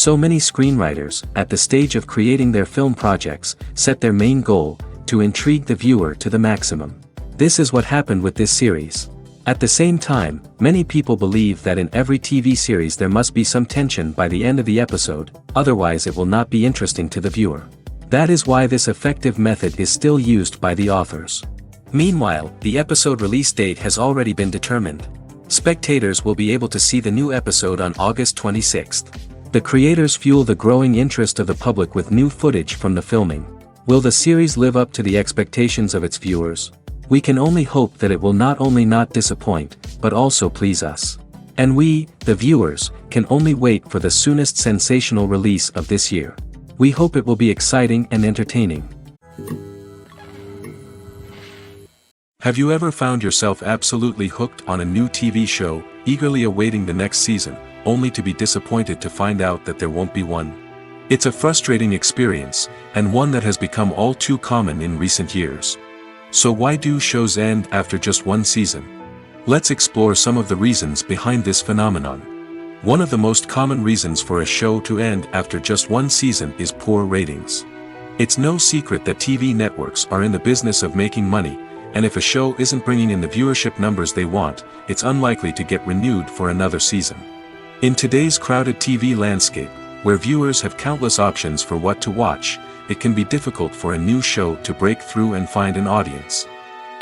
So many screenwriters, at the stage of creating their film projects, set their main goal, to intrigue the viewer to the maximum. This is what happened with this series. At the same time, many people believe that in every TV series there must be some tension by the end of the episode, otherwise it will not be interesting to the viewer. That is why this effective method is still used by the authors. Meanwhile, the episode release date has already been determined. Spectators will be able to see the new episode on August 26th. The creators fuel the growing interest of the public with new footage from the filming. Will the series live up to the expectations of its viewers? We can only hope that it will not only not disappoint, but also please us. And we, the viewers, can only wait for the soonest sensational release of this year. We hope it will be exciting and entertaining. Have you ever found yourself absolutely hooked on a new TV show, eagerly awaiting the next season, only to be disappointed to find out that there won't be one? It's a frustrating experience, and one that has become all too common in recent years. So why do shows end after just one season? Let's explore some of the reasons behind this phenomenon. One of the most common reasons for a show to end after just one season is poor ratings. It's no secret that TV networks are in the business of making money, and if a show isn't bringing in the viewership numbers they want, it's unlikely to get renewed for another season. In today's crowded TV landscape, where viewers have countless options for what to watch, it can be difficult for a new show to break through and find an audience.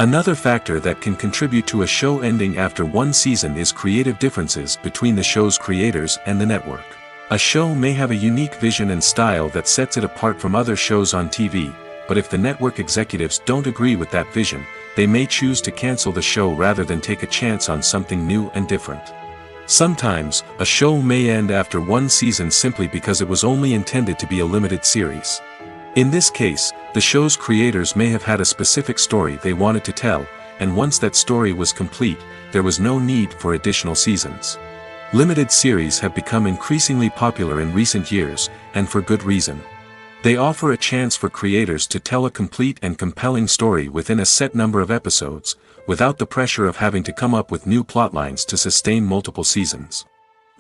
Another factor that can contribute to a show ending after one season is creative differences between the show's creators and the network. A show may have a unique vision and style that sets it apart from other shows on TV, but if the network executives don't agree with that vision, they may choose to cancel the show rather than take a chance on something new and different. Sometimes, a show may end after one season simply because it was only intended to be a limited series. In this case, the show's creators may have had a specific story they wanted to tell, and once that story was complete, there was no need for additional seasons. Limited series have become increasingly popular in recent years, and for good reason. They offer a chance for creators to tell a complete and compelling story within a set number of episodes, without the pressure of having to come up with new plotlines to sustain multiple seasons.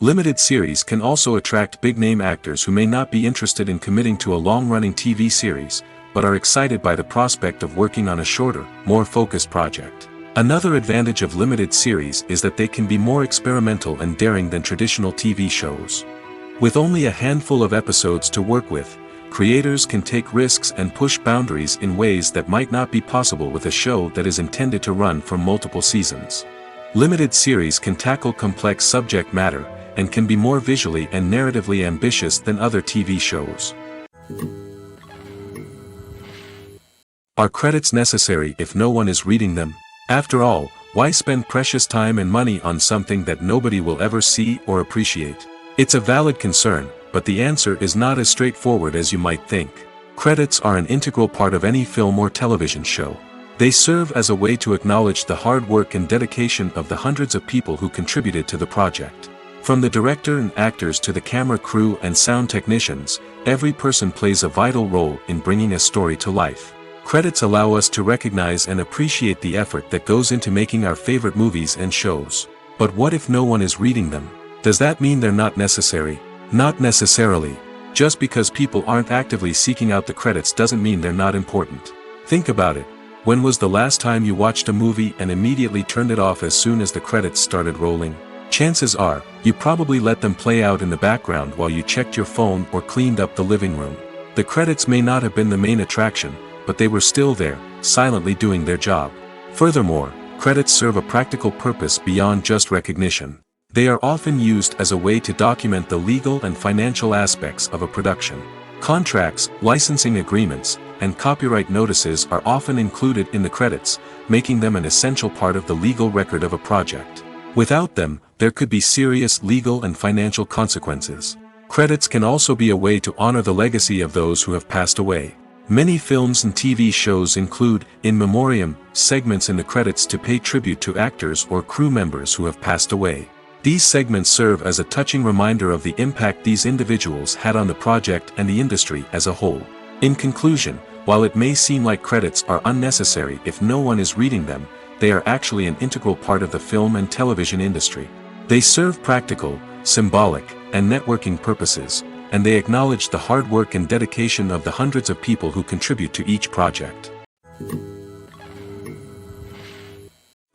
Limited series can also attract big-name actors who may not be interested in committing to a long-running TV series, but are excited by the prospect of working on a shorter, more focused project. Another advantage of limited series is that they can be more experimental and daring than traditional TV shows. With only a handful of episodes to work with, creators can take risks and push boundaries in ways that might not be possible with a show that is intended to run for multiple seasons. Limited series can tackle complex subject matter, and can be more visually and narratively ambitious than other TV shows. Are credits necessary if no one is reading them? After all, why spend precious time and money on something that nobody will ever see or appreciate? It's a valid concern, but the answer is not as straightforward as you might think. Credits are an integral part of any film or television show. They serve as a way to acknowledge the hard work and dedication of the hundreds of people who contributed to the project. From the director and actors to the camera crew and sound technicians, every person plays a vital role in bringing a story to life. Credits allow us to recognize and appreciate the effort that goes into making our favorite movies and shows. But what if no one is reading them? Does that mean they're not necessary? Not necessarily. Just because people aren't actively seeking out the credits doesn't mean they're not important. Think about it. When was the last time you watched a movie and immediately turned it off as soon as the credits started rolling? Chances are, you probably let them play out in the background while you checked your phone or cleaned up the living room. The credits may not have been the main attraction, but they were still there, silently doing their job. Furthermore, credits serve a practical purpose beyond just recognition. They are often used as a way to document the legal and financial aspects of a production. Contracts, licensing agreements, and copyright notices are often included in the credits, making them an essential part of the legal record of a project. Without them, there could be serious legal and financial consequences. Credits can also be a way to honor the legacy of those who have passed away. Many films and TV shows include, in memoriam, segments in the credits to pay tribute to actors or crew members who have passed away. These segments serve as a touching reminder of the impact these individuals had on the project and the industry as a whole. In conclusion, while it may seem like credits are unnecessary if no one is reading them, they are actually an integral part of the film and television industry. They serve practical, symbolic, and networking purposes, and they acknowledge the hard work and dedication of the hundreds of people who contribute to each project.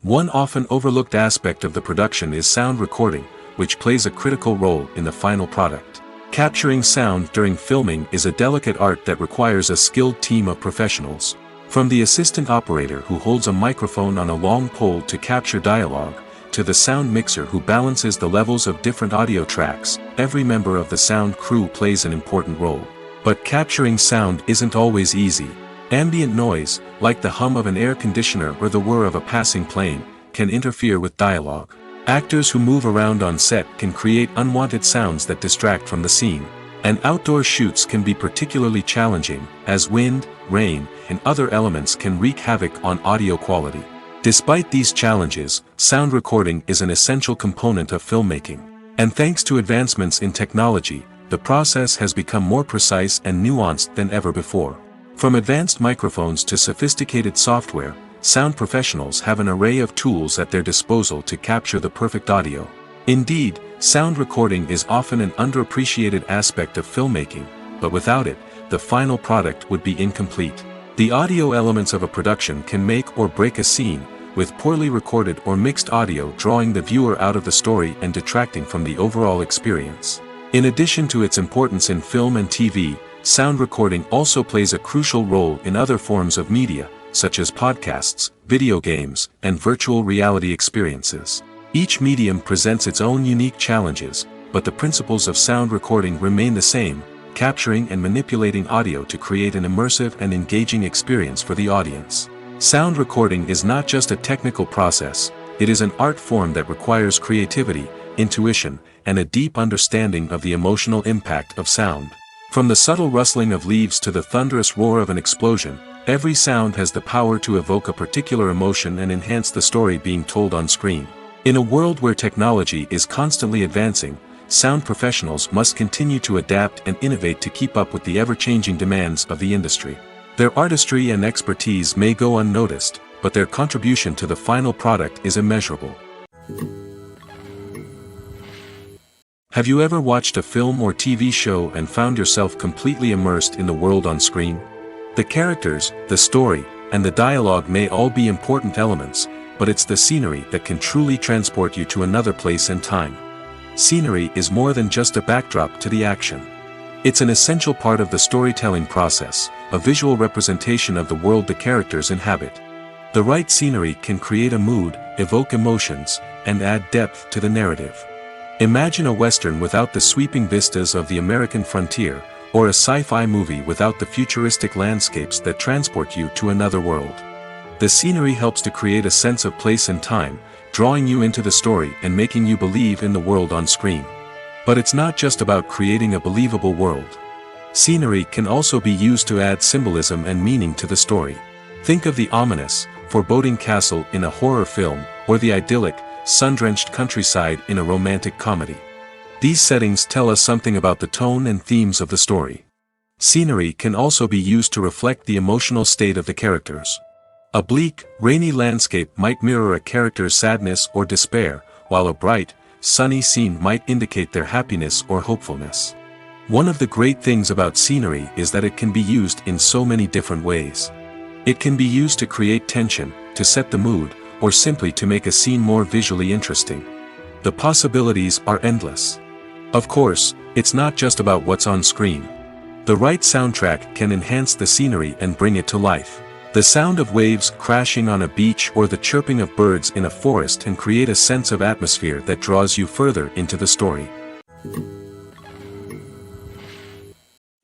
One often overlooked aspect of the production is sound recording, which plays a critical role in the final product. Capturing sound during filming is a delicate art that requires a skilled team of professionals. From the assistant operator who holds a microphone on a long pole to capture dialogue, to the sound mixer who balances the levels of different audio tracks, every member of the sound crew plays an important role. But capturing sound isn't always easy. Ambient noise, like the hum of an air conditioner or the whir of a passing plane, can interfere with dialogue. Actors who move around on set can create unwanted sounds that distract from the scene. And outdoor shoots can be particularly challenging, as wind, rain, and other elements can wreak havoc on audio quality. Despite these challenges, sound recording is an essential component of filmmaking. And thanks to advancements in technology, the process has become more precise and nuanced than ever before. From advanced microphones to sophisticated software, sound professionals have an array of tools at their disposal to capture the perfect audio. Indeed, sound recording is often an underappreciated aspect of filmmaking, but without it, the final product would be incomplete. The audio elements of a production can make or break a scene, with poorly recorded or mixed audio drawing the viewer out of the story and detracting from the overall experience. In addition to its importance in film and TV, sound recording also plays a crucial role in other forms of media, such as podcasts, video games, and virtual reality experiences. Each medium presents its own unique challenges, but the principles of sound recording remain the same, capturing and manipulating audio to create an immersive and engaging experience for the audience. Sound recording is not just a technical process, it is an art form that requires creativity, intuition, and a deep understanding of the emotional impact of sound. From the subtle rustling of leaves to the thunderous roar of an explosion, every sound has the power to evoke a particular emotion and enhance the story being told on screen. In a world where technology is constantly advancing, sound professionals must continue to adapt and innovate to keep up with the ever-changing demands of the industry. Their artistry and expertise may go unnoticed, but their contribution to the final product is immeasurable. Have you ever watched a film or TV show and found yourself completely immersed in the world on screen? The characters, the story, and the dialogue may all be important elements, but it's the scenery that can truly transport you to another place and time. Scenery is more than just a backdrop to the action. It's an essential part of the storytelling process, a visual representation of the world the characters inhabit. The right scenery can create a mood, evoke emotions, and add depth to the narrative. Imagine a Western without the sweeping vistas of the American frontier, or a sci-fi movie without the futuristic landscapes that transport you to another world. The scenery helps to create a sense of place and time, drawing you into the story and making you believe in the world on screen. But it's not just about creating a believable world. Scenery can also be used to add symbolism and meaning to the story. Think of the ominous, foreboding castle in a horror film, or the idyllic, sun-drenched countryside in a romantic comedy. These settings tell us something about the tone and themes of the story. Scenery can also be used to reflect the emotional state of the characters. A bleak, rainy landscape might mirror a character's sadness or despair, while a bright, sunny scene might indicate their happiness or hopefulness. One of the great things about scenery is that it can be used in so many different ways. It can be used to create tension, to set the mood, or simply to make a scene more visually interesting. The possibilities are endless. Of course, it's not just about what's on screen. The right soundtrack can enhance the scenery and bring it to life. The sound of waves crashing on a beach or the chirping of birds in a forest can create a sense of atmosphere that draws you further into the story.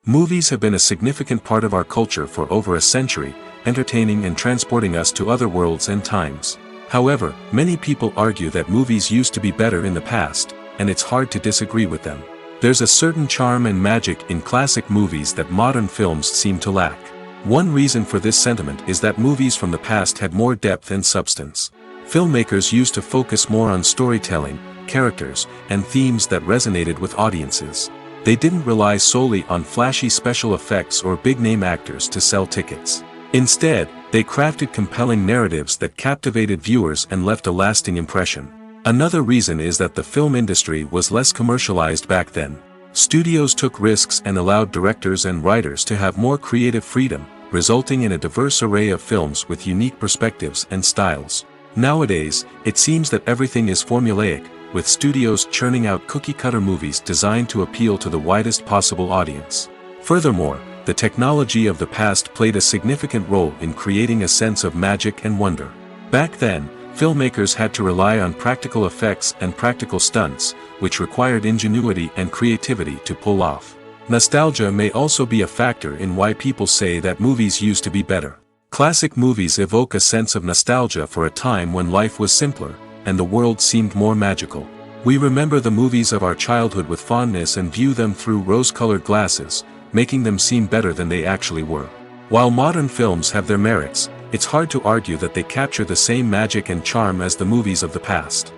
Movies have been a significant part of our culture for over a century, entertaining and transporting us to other worlds and times. However, many people argue that movies used to be better in the past, and it's hard to disagree with them. There's a certain charm and magic in classic movies that modern films seem to lack. One reason for this sentiment is that movies from the past had more depth and substance. Filmmakers used to focus more on storytelling, characters, and themes that resonated with audiences. They didn't rely solely on flashy special effects or big-name actors to sell tickets. Instead, they crafted compelling narratives that captivated viewers and left a lasting impression. Another reason is that the film industry was less commercialized back then. Studios took risks and allowed directors and writers to have more creative freedom, resulting in a diverse array of films with unique perspectives and styles. Nowadays, it seems that everything is formulaic, with studios churning out cookie-cutter movies designed to appeal to the widest possible audience. Furthermore, the technology of the past played a significant role in creating a sense of magic and wonder. Back then, filmmakers had to rely on practical effects and practical stunts, which required ingenuity and creativity to pull off. Nostalgia may also be a factor in why people say that movies used to be better. Classic movies evoke a sense of nostalgia for a time when life was simpler, and the world seemed more magical. We remember the movies of our childhood with fondness and view them through rose-colored glasses, making them seem better than they actually were. While modern films have their merits, it's hard to argue that they capture the same magic and charm as the movies of the past.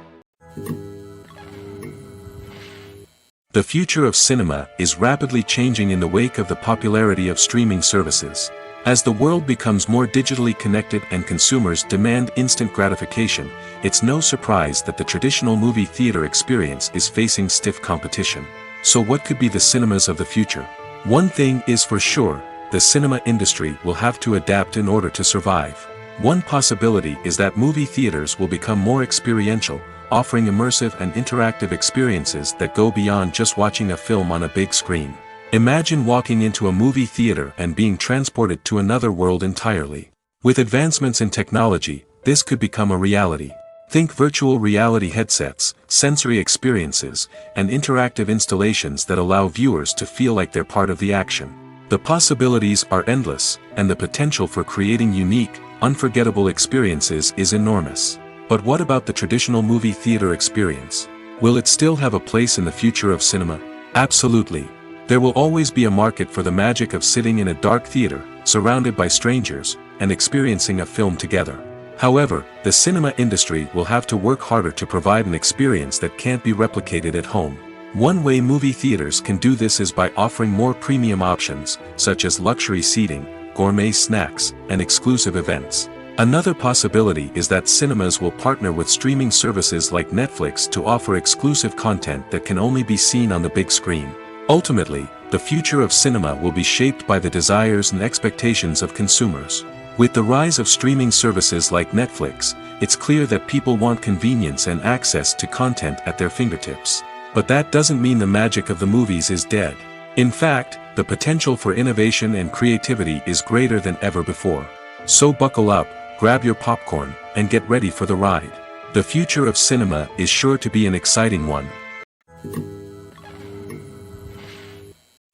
The future of cinema is rapidly changing in the wake of the popularity of streaming services. As the world becomes more digitally connected and consumers demand instant gratification, it's no surprise that the traditional movie theater experience is facing stiff competition. So what could be the cinemas of the future? One thing is for sure, the cinema industry will have to adapt in order to survive. One possibility is that movie theaters will become more experiential, offering immersive and interactive experiences that go beyond just watching a film on a big screen. Imagine walking into a movie theater and being transported to another world entirely. With advancements in technology, this could become a reality. Think virtual reality headsets, sensory experiences, and interactive installations that allow viewers to feel like they're part of the action. The possibilities are endless, and the potential for creating unique, unforgettable experiences is enormous. But what about the traditional movie theater experience? Will it still have a place in the future of cinema? Absolutely. There will always be a market for the magic of sitting in a dark theater, surrounded by strangers, and experiencing a film together. However, the cinema industry will have to work harder to provide an experience that can't be replicated at home. One way movie theaters can do this is by offering more premium options, such as luxury seating, gourmet snacks, and exclusive events. Another possibility is that cinemas will partner with streaming services like Netflix to offer exclusive content that can only be seen on the big screen. Ultimately, the future of cinema will be shaped by the desires and expectations of consumers. With the rise of streaming services like Netflix, it's clear that people want convenience and access to content at their fingertips. But that doesn't mean the magic of the movies is dead. In fact, the potential for innovation and creativity is greater than ever before. So buckle up, grab your popcorn, and get ready for the ride. The future of cinema is sure to be an exciting one.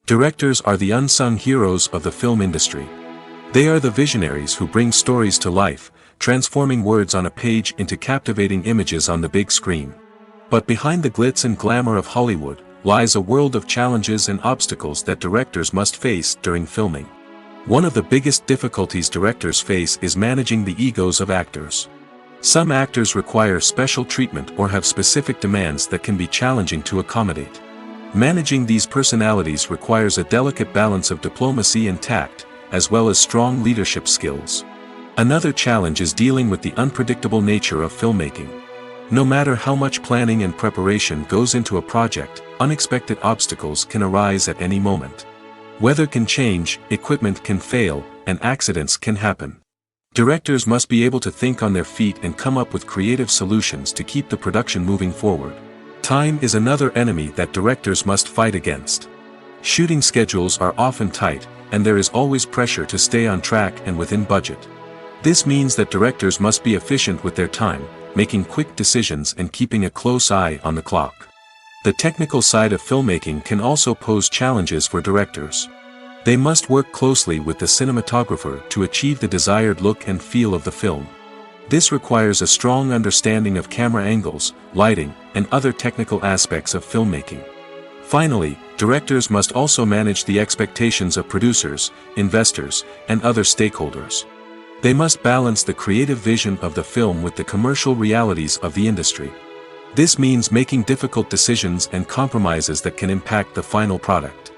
Directors are the unsung heroes of the film industry. They are the visionaries who bring stories to life, transforming words on a page into captivating images on the big screen. But behind the glitz and glamour of Hollywood, lies a world of challenges and obstacles that directors must face during filming. One of the biggest difficulties directors face is managing the egos of actors. Some actors require special treatment or have specific demands that can be challenging to accommodate. Managing these personalities requires a delicate balance of diplomacy and tact, as well as strong leadership skills. Another challenge is dealing with the unpredictable nature of filmmaking. No matter how much planning and preparation goes into a project, unexpected obstacles can arise at any moment. Weather can change, equipment can fail, and accidents can happen. Directors must be able to think on their feet and come up with creative solutions to keep the production moving forward. Time is another enemy that directors must fight against. Shooting schedules are often tight, and there is always pressure to stay on track and within budget. This means that directors must be efficient with their time, making quick decisions and keeping a close eye on the clock. The technical side of filmmaking can also pose challenges for directors. They must work closely with the cinematographer to achieve the desired look and feel of the film. This requires a strong understanding of camera angles, lighting, and other technical aspects of filmmaking. Finally, directors must also manage the expectations of producers, investors, and other stakeholders. They must balance the creative vision of the film with the commercial realities of the industry. This means making difficult decisions and compromises that can impact the final product.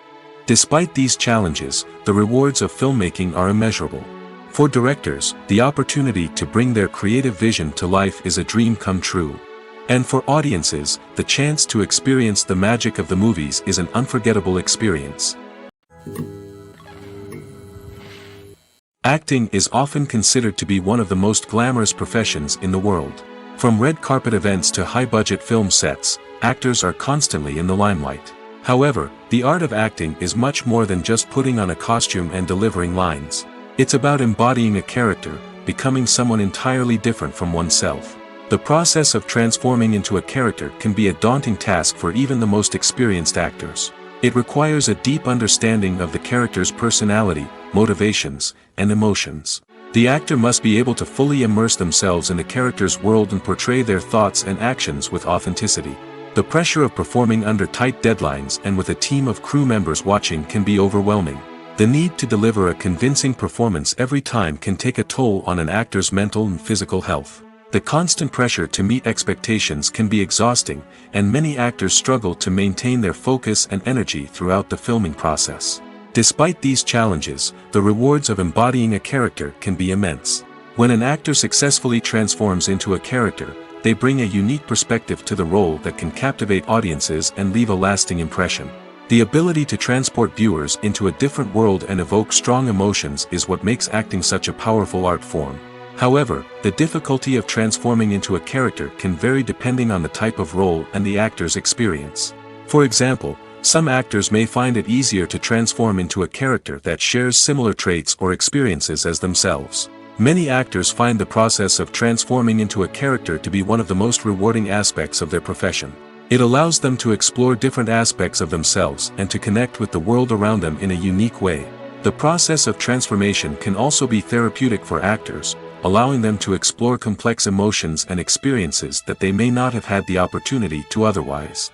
Despite these challenges, the rewards of filmmaking are immeasurable. For directors, the opportunity to bring their creative vision to life is a dream come true. And for audiences, the chance to experience the magic of the movies is an unforgettable experience. Acting is often considered to be one of the most glamorous professions in the world. From red carpet events to high-budget film sets, actors are constantly in the limelight. However, the art of acting is much more than just putting on a costume and delivering lines. It's about embodying a character, becoming someone entirely different from oneself. The process of transforming into a character can be a daunting task for even the most experienced actors. It requires a deep understanding of the character's personality, motivations, and emotions. The actor must be able to fully immerse themselves in the character's world and portray their thoughts and actions with authenticity. The pressure of performing under tight deadlines and with a team of crew members watching can be overwhelming. The need to deliver a convincing performance every time can take a toll on an actor's mental and physical health. The constant pressure to meet expectations can be exhausting, and many actors struggle to maintain their focus and energy throughout the filming process. Despite these challenges, the rewards of embodying a character can be immense. When an actor successfully transforms into a character, they bring a unique perspective to the role that can captivate audiences and leave a lasting impression. The ability to transport viewers into a different world and evoke strong emotions is what makes acting such a powerful art form. However, the difficulty of transforming into a character can vary depending on the type of role and the actor's experience. For example, some actors may find it easier to transform into a character that shares similar traits or experiences as themselves. Many actors find the process of transforming into a character to be one of the most rewarding aspects of their profession. It allows them to explore different aspects of themselves and to connect with the world around them in a unique way. The process of transformation can also be therapeutic for actors, allowing them to explore complex emotions and experiences that they may not have had the opportunity to otherwise.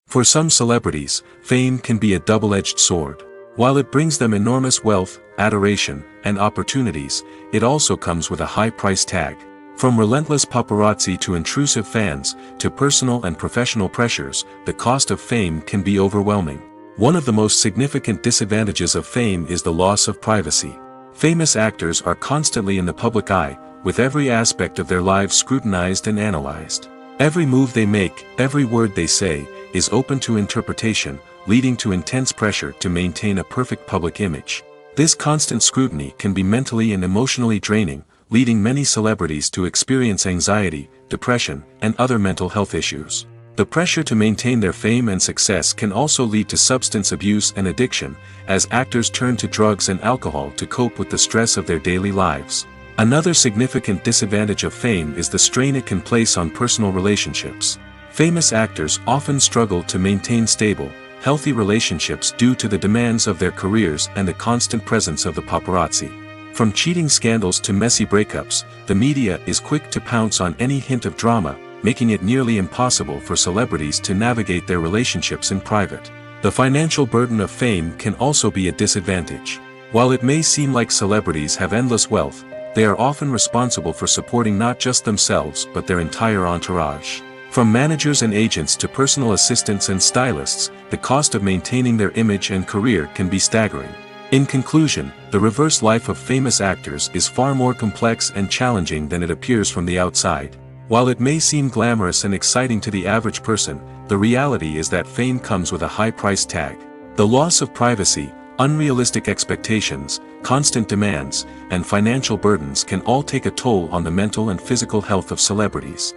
For some celebrities, fame can be a double-edged sword. While it brings them enormous wealth, adoration, and opportunities, it also comes with a high price tag. From relentless paparazzi to intrusive fans, to personal and professional pressures, the cost of fame can be overwhelming. One of the most significant disadvantages of fame is the loss of privacy. Famous actors are constantly in the public eye, with every aspect of their lives scrutinized and analyzed. Every move they make, every word they say, is open to interpretation, leading to intense pressure to maintain a perfect public image. This constant scrutiny can be mentally and emotionally draining, leading many celebrities to experience anxiety, depression, and other mental health issues. The pressure to maintain their fame and success can also lead to substance abuse and addiction, as actors turn to drugs and alcohol to cope with the stress of their daily lives. Another significant disadvantage of fame is the strain it can place on personal relationships. Famous actors often struggle to maintain stable, healthy relationships due to the demands of their careers and the constant presence of the paparazzi. From cheating scandals to messy breakups, the media is quick to pounce on any hint of drama, making it nearly impossible for celebrities to navigate their relationships in private. The financial burden of fame can also be a disadvantage. While it may seem like celebrities have endless wealth, they are often responsible for supporting not just themselves but their entire entourage. From managers and agents to personal assistants and stylists, the cost of maintaining their image and career can be staggering. In conclusion, the reverse life of famous actors is far more complex and challenging than it appears from the outside. While it may seem glamorous and exciting to the average person, the reality is that fame comes with a high price tag. The loss of privacy, Unrealistic expectations, constant demands, and financial burdens can all take a toll on the mental and physical health of celebrities.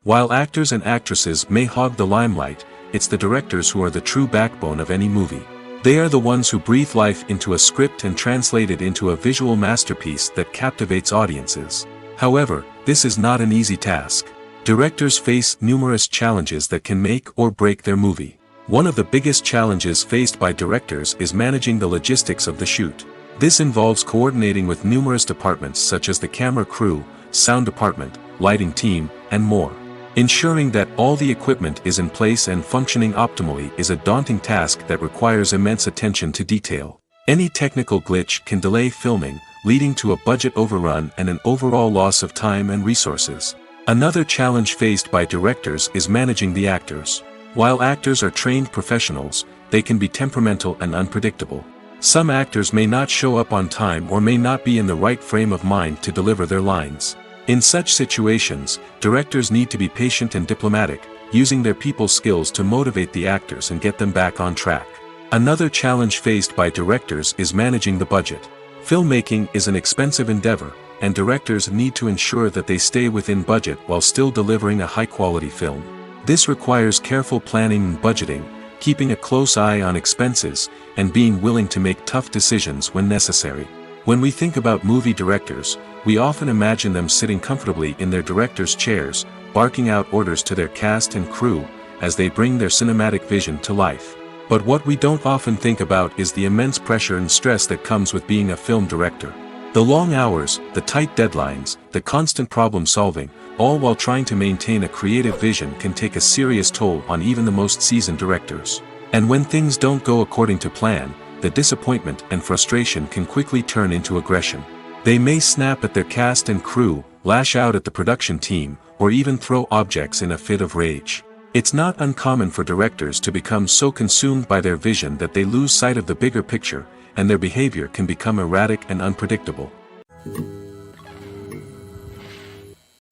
While actors and actresses may hog the limelight, it's the directors who are the true backbone of any movie. They are the ones who breathe life into a script and translate it into a visual masterpiece that captivates audiences. However, this is not an easy task. Directors face numerous challenges that can make or break their movie. One of the biggest challenges faced by directors is managing the logistics of the shoot. This involves coordinating with numerous departments such as the camera crew, sound department, lighting team, and more. Ensuring that all the equipment is in place and functioning optimally is a daunting task that requires immense attention to detail. Any technical glitch can delay filming, leading to a budget overrun and an overall loss of time and resources. Another challenge faced by directors is managing the actors. While actors are trained professionals, they can be temperamental and unpredictable. Some actors may not show up on time or may not be in the right frame of mind to deliver their lines. In such situations, directors need to be patient and diplomatic, using their people skills to motivate the actors and get them back on track. Another challenge faced by directors is managing the budget. Filmmaking is an expensive endeavor, and directors need to ensure that they stay within budget while still delivering a high-quality film. This requires careful planning and budgeting, keeping a close eye on expenses, and being willing to make tough decisions when necessary. When we think about movie directors, we often imagine them sitting comfortably in their director's chairs, barking out orders to their cast and crew, as they bring their cinematic vision to life. But what we don't often think about is the immense pressure and stress that comes with being a film director. The long hours, the tight deadlines, the constant problem solving, all while trying to maintain a creative vision can take a serious toll on even the most seasoned directors. And when things don't go according to plan, the disappointment and frustration can quickly turn into aggression. They may snap at their cast and crew, lash out at the production team, or even throw objects in a fit of rage. It's not uncommon for directors to become so consumed by their vision that they lose sight of the bigger picture, and their behavior can become erratic and unpredictable.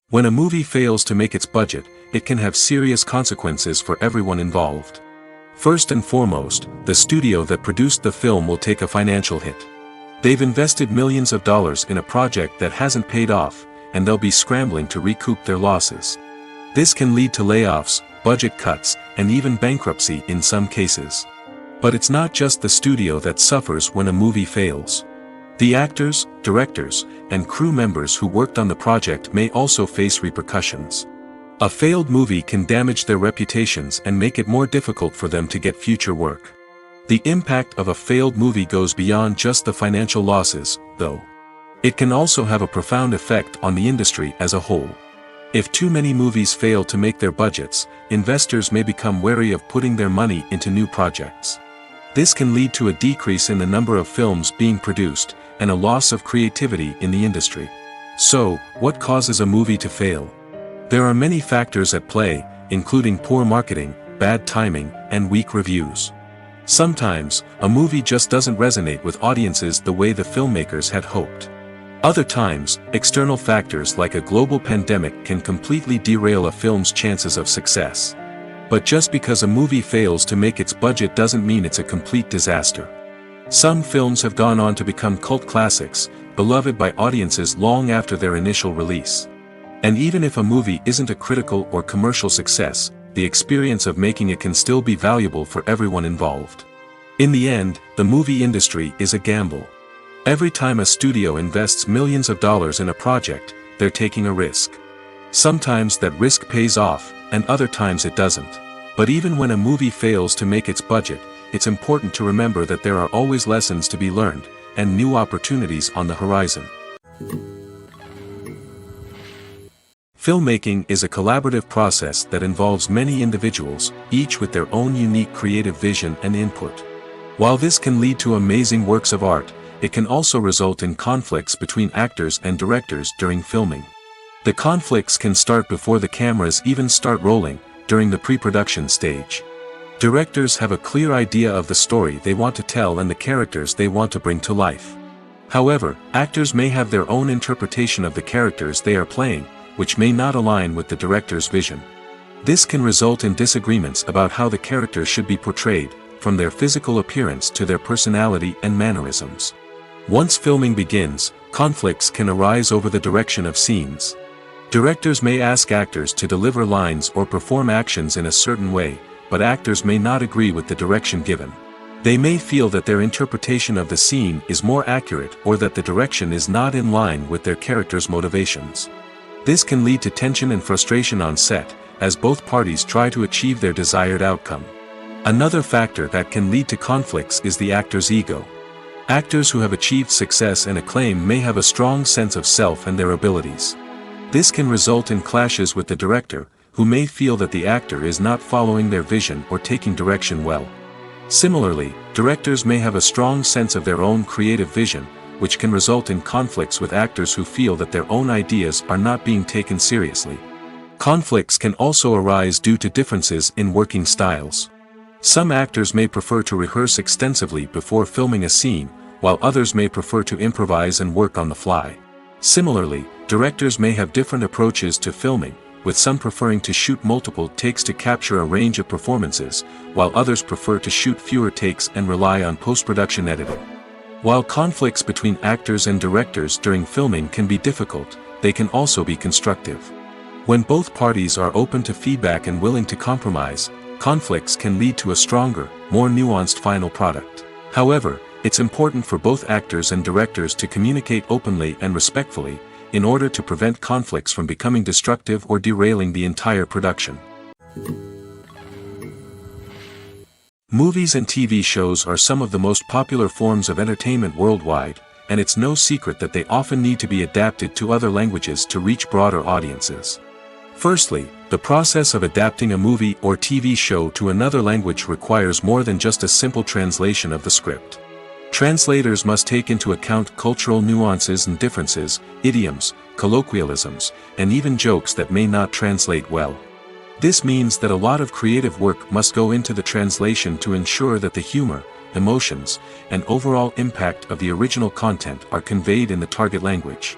When a movie fails to make its budget, it can have serious consequences for everyone involved. First and foremost, the studio that produced the film will take a financial hit. They've invested millions of dollars in a project that hasn't paid off, and they'll be scrambling to recoup their losses. This can lead to layoffs, budget cuts, and even bankruptcy in some cases. But it's not just the studio that suffers when a movie fails. The actors, directors, and crew members who worked on the project may also face repercussions. A failed movie can damage their reputations and make it more difficult for them to get future work. The impact of a failed movie goes beyond just the financial losses, though. It can also have a profound effect on the industry as a whole. If too many movies fail to make their budgets, investors may become wary of putting their money into new projects. This can lead to a decrease in the number of films being produced, and a loss of creativity in the industry. So, what causes a movie to fail? There are many factors at play, including poor marketing, bad timing, and weak reviews. Sometimes, a movie just doesn't resonate with audiences the way the filmmakers had hoped. Other times, external factors like a global pandemic can completely derail a film's chances of success. But just because a movie fails to make its budget doesn't mean it's a complete disaster. Some films have gone on to become cult classics, beloved by audiences long after their initial release. And even if a movie isn't a critical or commercial success, the experience of making it can still be valuable for everyone involved. In the end, the movie industry is a gamble. Every time a studio invests millions of dollars in a project, they're taking a risk. Sometimes that risk pays off, and other times it doesn't. But even when a movie fails to make its budget, it's important to remember that there are always lessons to be learned, and new opportunities on the horizon. Filmmaking is a collaborative process that involves many individuals, each with their own unique creative vision and input. While this can lead to amazing works of art, it can also result in conflicts between actors and directors during filming. The conflicts can start before the cameras even start rolling, during the pre-production stage. Directors have a clear idea of the story they want to tell and the characters they want to bring to life. However, actors may have their own interpretation of the characters they are playing, which may not align with the director's vision. This can result in disagreements about how the character should be portrayed, from their physical appearance to their personality and mannerisms. Once filming begins, conflicts can arise over the direction of scenes. Directors may ask actors to deliver lines or perform actions in a certain way, but actors may not agree with the direction given. They may feel that their interpretation of the scene is more accurate or that the direction is not in line with their character's motivations. This can lead to tension and frustration on set, as both parties try to achieve their desired outcome. Another factor that can lead to conflicts is the actor's ego. Actors who have achieved success and acclaim may have a strong sense of self and their abilities. This can result in clashes with the director, who may feel that the actor is not following their vision or taking direction well. Similarly, directors may have a strong sense of their own creative vision, which can result in conflicts with actors who feel that their own ideas are not being taken seriously. Conflicts can also arise due to differences in working styles. Some actors may prefer to rehearse extensively before filming a scene, while others may prefer to improvise and work on the fly. Similarly, directors may have different approaches to filming, with some preferring to shoot multiple takes to capture a range of performances, while others prefer to shoot fewer takes and rely on post-production editing. While conflicts between actors and directors during filming can be difficult, they can also be constructive. When both parties are open to feedback and willing to compromise, conflicts can lead to a stronger, more nuanced final product. However, it's important for both actors and directors to communicate openly and respectfully, in order to prevent conflicts from becoming destructive or derailing the entire production. Movies and TV shows are some of the most popular forms of entertainment worldwide, and it's no secret that they often need to be adapted to other languages to reach broader audiences. Firstly, the process of adapting a movie or TV show to another language requires more than just a simple translation of the script. Translators must take into account cultural nuances and differences, idioms, colloquialisms, and even jokes that may not translate well. This means that a lot of creative work must go into the translation to ensure that the humor, emotions, and overall impact of the original content are conveyed in the target language.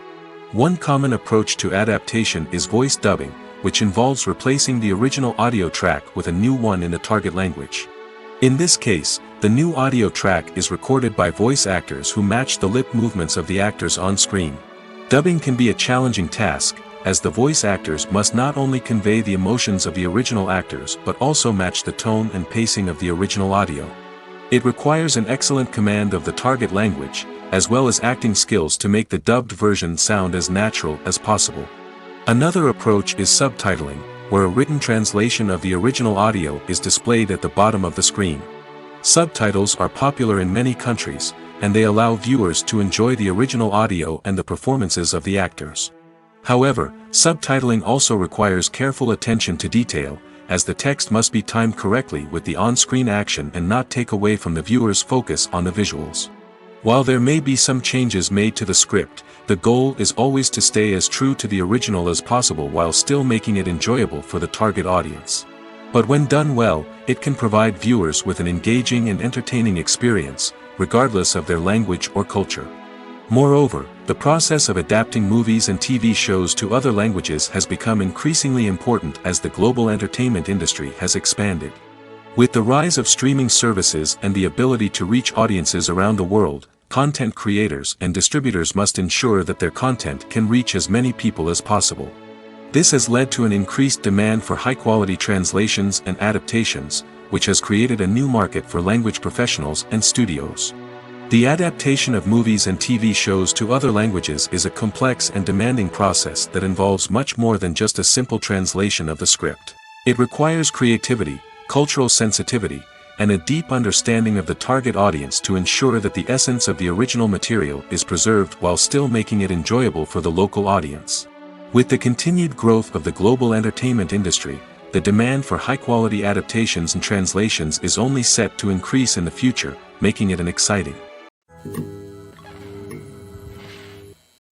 One common approach to adaptation is voice dubbing, which involves replacing the original audio track with a new one in the target language. In this case, the new audio track is recorded by voice actors who match the lip movements of the actors on screen. Dubbing can be a challenging task, as the voice actors must not only convey the emotions of the original actors but also match the tone and pacing of the original audio. It requires an excellent command of the target language, as well as acting skills to make the dubbed version sound as natural as possible. Another approach is subtitling, where a written translation of the original audio is displayed at the bottom of the screen. Subtitles are popular in many countries, and they allow viewers to enjoy the original audio and the performances of the actors. However, subtitling also requires careful attention to detail, as the text must be timed correctly with the on-screen action and not take away from the viewer's focus on the visuals. While there may be some changes made to the script, the goal is always to stay as true to the original as possible while still making it enjoyable for the target audience. But when done well, it can provide viewers with an engaging and entertaining experience, regardless of their language or culture. Moreover, the process of adapting movies and TV shows to other languages has become increasingly important as the global entertainment industry has expanded. With the rise of streaming services and the ability to reach audiences around the world, content creators and distributors must ensure that their content can reach as many people as possible. This has led to an increased demand for high-quality translations and adaptations, which has created a new market for language professionals and studios. The adaptation of movies and TV shows to other languages is a complex and demanding process that involves much more than just a simple translation of the script. It requires creativity, cultural sensitivity, and a deep understanding of the target audience to ensure that the essence of the original material is preserved while still making it enjoyable for the local audience. With the continued growth of the global entertainment industry, the demand for high-quality adaptations and translations is only set to increase in the future, making it exciting.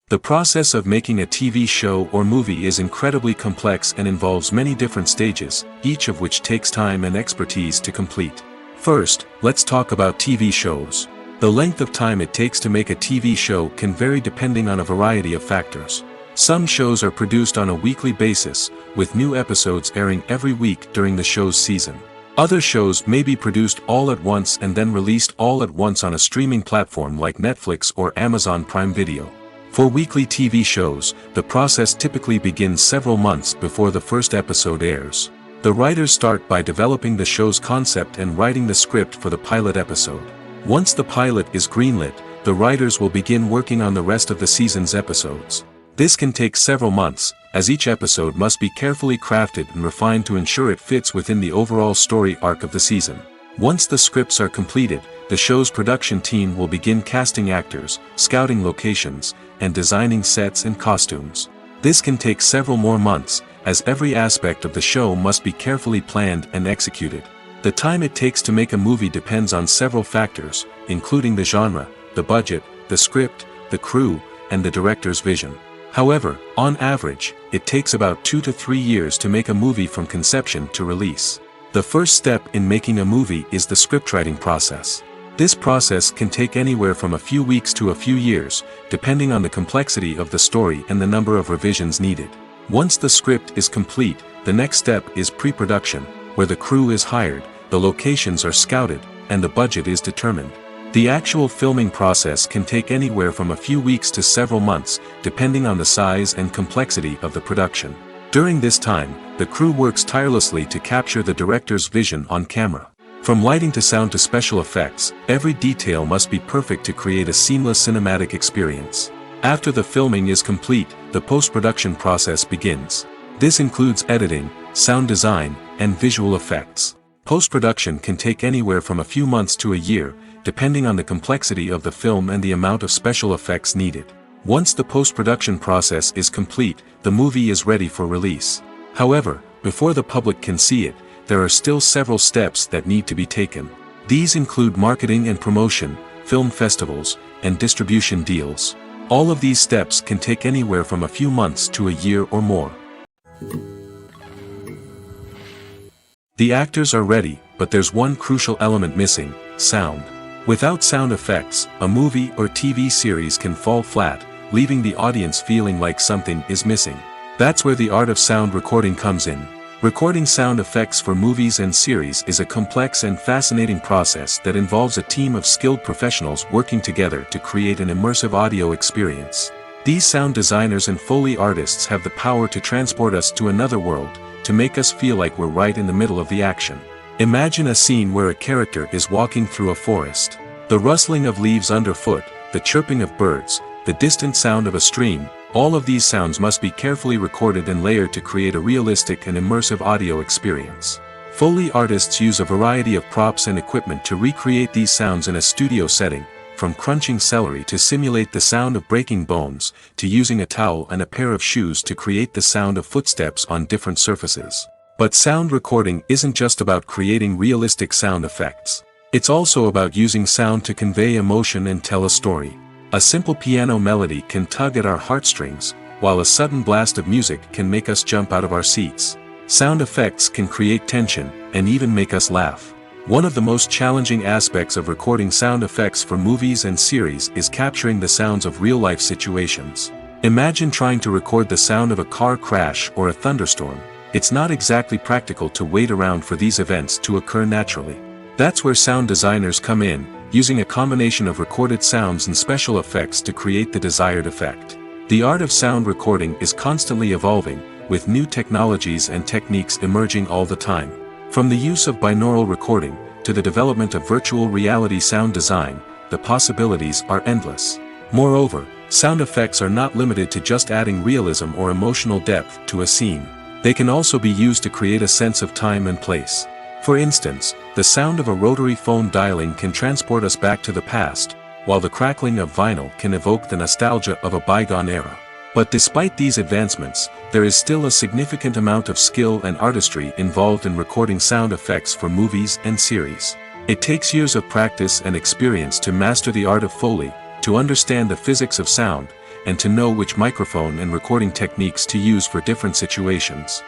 The process of making a TV show or movie is incredibly complex and involves many different stages, each of which takes time and expertise to complete. First, let's talk about TV shows. The length of time it takes to make a TV show can vary depending on a variety of factors. Some shows are produced on a weekly basis, with new episodes airing every week during the show's season. Other shows may be produced all at once and then released all at once on a streaming platform like Netflix or Amazon Prime Video. For weekly TV shows, the process typically begins several months before the first episode airs. The writers start by developing the show's concept and writing the script for the pilot episode. Once the pilot is greenlit, the writers will begin working on the rest of the season's episodes. This can take several months, as each episode must be carefully crafted and refined to ensure it fits within the overall story arc of the season. Once the scripts are completed, the show's production team will begin casting actors, scouting locations, and designing sets and costumes. This can take several more months, as every aspect of the show must be carefully planned and executed. The time it takes to make a movie depends on several factors, including the genre, the budget, the script, the crew, and the director's vision. However, on average, it takes about 2 to 3 years to make a movie from conception to release. The first step in making a movie is the scriptwriting process. This process can take anywhere from a few weeks to a few years, depending on the complexity of the story and the number of revisions needed. Once the script is complete, the next step is pre-production, where the crew is hired, the locations are scouted, and the budget is determined. The actual filming process can take anywhere from a few weeks to several months, depending on the size and complexity of the production. During this time, the crew works tirelessly to capture the director's vision on camera. From lighting to sound to special effects, every detail must be perfect to create a seamless cinematic experience. After the filming is complete, the post-production process begins. This includes editing, sound design, and visual effects. Post-production can take anywhere from a few months to a year, depending on the complexity of the film and the amount of special effects needed. Once the post-production process is complete, the movie is ready for release. However, before the public can see it, there are still several steps that need to be taken. These include marketing and promotion, film festivals, and distribution deals. All of these steps can take anywhere from a few months to a year or more. The actors are ready, but there's one crucial element missing: sound. Without sound effects, a movie or TV series can fall flat, leaving the audience feeling like something is missing. That's where the art of sound recording comes in. Recording sound effects for movies and series is a complex and fascinating process that involves a team of skilled professionals working together to create an immersive audio experience. These sound designers and Foley artists have the power to transport us to another world, to make us feel like we're right in the middle of the action. Imagine a scene where a character is walking through a forest. The rustling of leaves underfoot, the chirping of birds, the distant sound of a stream, all of these sounds must be carefully recorded and layered to create a realistic and immersive audio experience. Foley artists use a variety of props and equipment to recreate these sounds in a studio setting, from crunching celery to simulate the sound of breaking bones, to using a towel and a pair of shoes to create the sound of footsteps on different surfaces. But sound recording isn't just about creating realistic sound effects. It's also about using sound to convey emotion and tell a story. A simple piano melody can tug at our heartstrings, while a sudden blast of music can make us jump out of our seats. Sound effects can create tension, and even make us laugh. One of the most challenging aspects of recording sound effects for movies and series is capturing the sounds of real-life situations. Imagine trying to record the sound of a car crash or a thunderstorm. It's not exactly practical to wait around for these events to occur naturally. That's where sound designers come in, using a combination of recorded sounds and special effects to create the desired effect. The art of sound recording is constantly evolving, with new technologies and techniques emerging all the time. From the use of binaural recording, to the development of virtual reality sound design, the possibilities are endless. Moreover, sound effects are not limited to just adding realism or emotional depth to a scene. They can also be used to create a sense of time and place. For instance, the sound of a rotary phone dialing can transport us back to the past, while the crackling of vinyl can evoke the nostalgia of a bygone era. But despite these advancements, there is still a significant amount of skill and artistry involved in recording sound effects for movies and series. It takes years of practice and experience to master the art of Foley, to understand the physics of sound, and to know which microphone and recording techniques to use for different situations.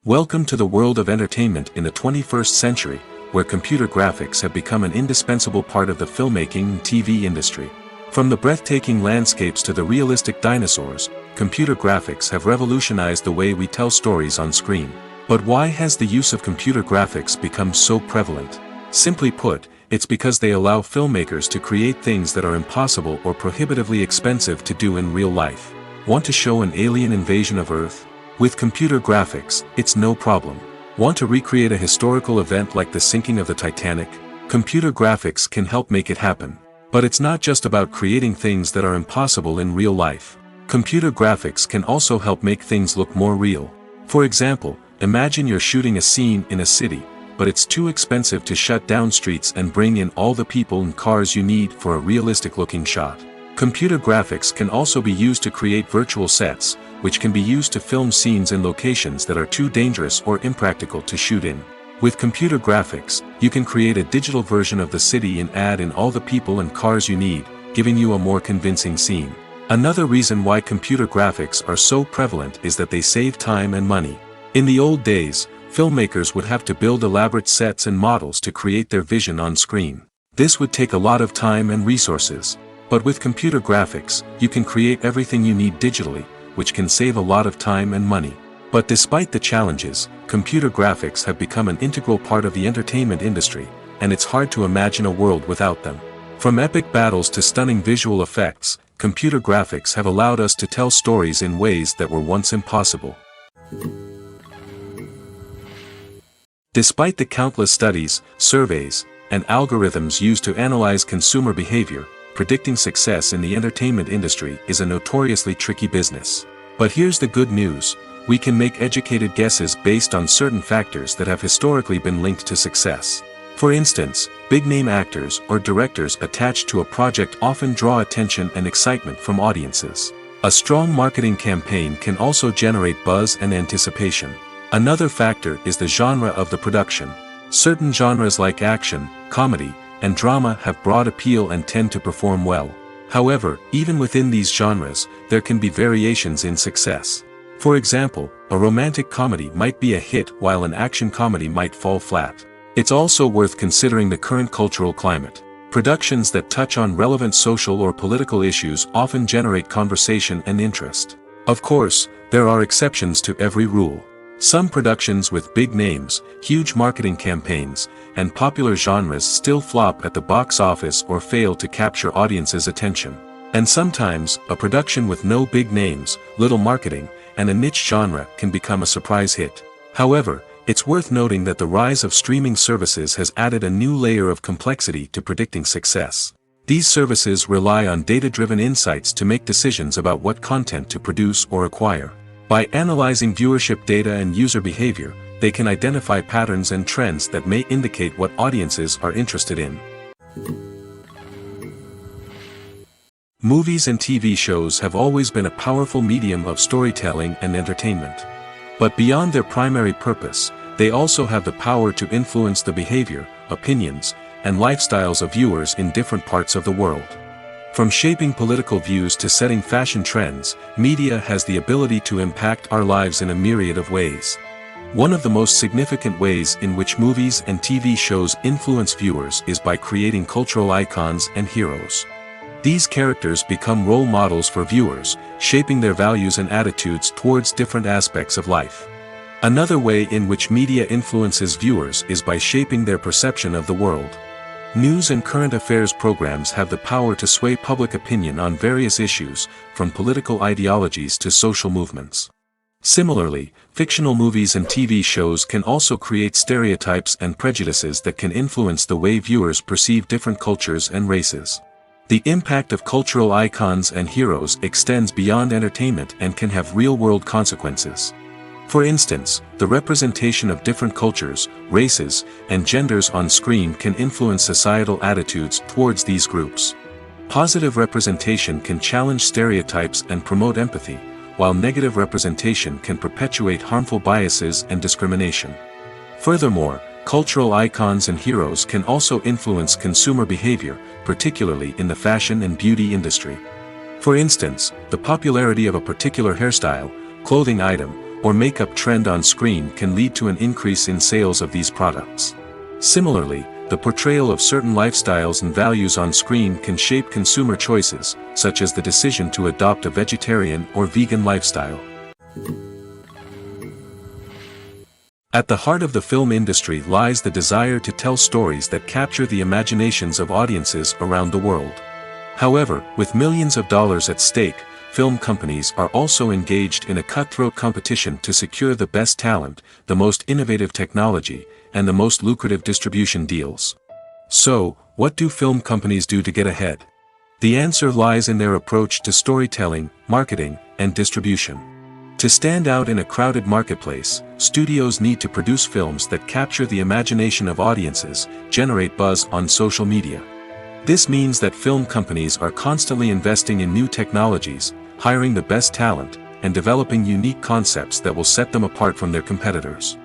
Welcome to the world of entertainment in the 21st century, where computer graphics have become an indispensable part of the filmmaking and TV industry. From the breathtaking landscapes to the realistic dinosaurs, computer graphics have revolutionized the way we tell stories on screen. But why has the use of computer graphics become so prevalent? Simply put, it's because they allow filmmakers to create things that are impossible or prohibitively expensive to do in real life. Want to show an alien invasion of Earth? With computer graphics, it's no problem. Want to recreate a historical event like the sinking of the Titanic? Computer graphics can help make it happen. But it's not just about creating things that are impossible in real life. Computer graphics can also help make things look more real. For example, imagine you're shooting a scene in a city, but it's too expensive to shut down streets and bring in all the people and cars you need for a realistic-looking shot. Computer graphics can also be used to create virtual sets, which can be used to film scenes in locations that are too dangerous or impractical to shoot in. With computer graphics, you can create a digital version of the city and add in all the people and cars you need, giving you a more convincing scene. Another reason why computer graphics are so prevalent is that they save time and money. In the old days, filmmakers would have to build elaborate sets and models to create their vision on screen. This would take a lot of time and resources. But with computer graphics, you can create everything you need digitally, which can save a lot of time and money. But despite the challenges, computer graphics have become an integral part of the entertainment industry, and it's hard to imagine a world without them. From epic battles to stunning visual effects, computer graphics have allowed us to tell stories in ways that were once impossible. Despite the countless studies, surveys, and algorithms used to analyze consumer behavior, predicting success in the entertainment industry is a notoriously tricky business. But here's the good news. We can make educated guesses based on certain factors that have historically been linked to success. For instance, big-name actors or directors attached to a project often draw attention and excitement from audiences. A strong marketing campaign can also generate buzz and anticipation. Another factor is the genre of the production. Certain genres like action, comedy, and drama have broad appeal and tend to perform well. However, even within these genres, there can be variations in success. For example, a romantic comedy might be a hit while an action comedy might fall flat. It's also worth considering the current cultural climate. Productions that touch on relevant social or political issues often generate conversation and interest. Of course, there are exceptions to every rule. Some productions with big names, huge marketing campaigns, and popular genres still flop at the box office or fail to capture audiences' attention. And sometimes, a production with no big names, little marketing, and a niche genre can become a surprise hit. However, it's worth noting that the rise of streaming services has added a new layer of complexity to predicting success. These services rely on data-driven insights to make decisions about what content to produce or acquire. By analyzing viewership data and user behavior, they can identify patterns and trends that may indicate what audiences are interested in. Movies and TV shows have always been a powerful medium of storytelling and entertainment. But beyond their primary purpose, they also have the power to influence the behavior, opinions, and lifestyles of viewers in different parts of the world. From shaping political views to setting fashion trends, media has the ability to impact our lives in a myriad of ways. One of the most significant ways in which movies and TV shows influence viewers is by creating cultural icons and heroes. These characters become role models for viewers, shaping their values and attitudes towards different aspects of life. Another way in which media influences viewers is by shaping their perception of the world. News and current affairs programs have the power to sway public opinion on various issues, from political ideologies to social movements. Similarly, fictional movies and TV shows can also create stereotypes and prejudices that can influence the way viewers perceive different cultures and races. The impact of cultural icons and heroes extends beyond entertainment and can have real-world consequences. For instance, the representation of different cultures, races, and genders on screen can influence societal attitudes towards these groups. Positive representation can challenge stereotypes and promote empathy, while negative representation can perpetuate harmful biases and discrimination. Furthermore, cultural icons and heroes can also influence consumer behavior, particularly in the fashion and beauty industry. For instance, the popularity of a particular hairstyle, clothing item, or makeup trend on screen can lead to an increase in sales of these products. Similarly, the portrayal of certain lifestyles and values on screen can shape consumer choices, such as the decision to adopt a vegetarian or vegan lifestyle. At the heart of the film industry lies the desire to tell stories that capture the imaginations of audiences around the world. However, with millions of dollars at stake, film companies are also engaged in a cutthroat competition to secure the best talent, the most innovative technology, and the most lucrative distribution deals. So, what do film companies do to get ahead? The answer lies in their approach to storytelling, marketing, and distribution. To stand out in a crowded marketplace, studios need to produce films that capture the imagination of audiences, generate buzz on social media. This means that film companies are constantly investing in new technologies, hiring the best talent, and developing unique concepts that will set them apart from their competitors.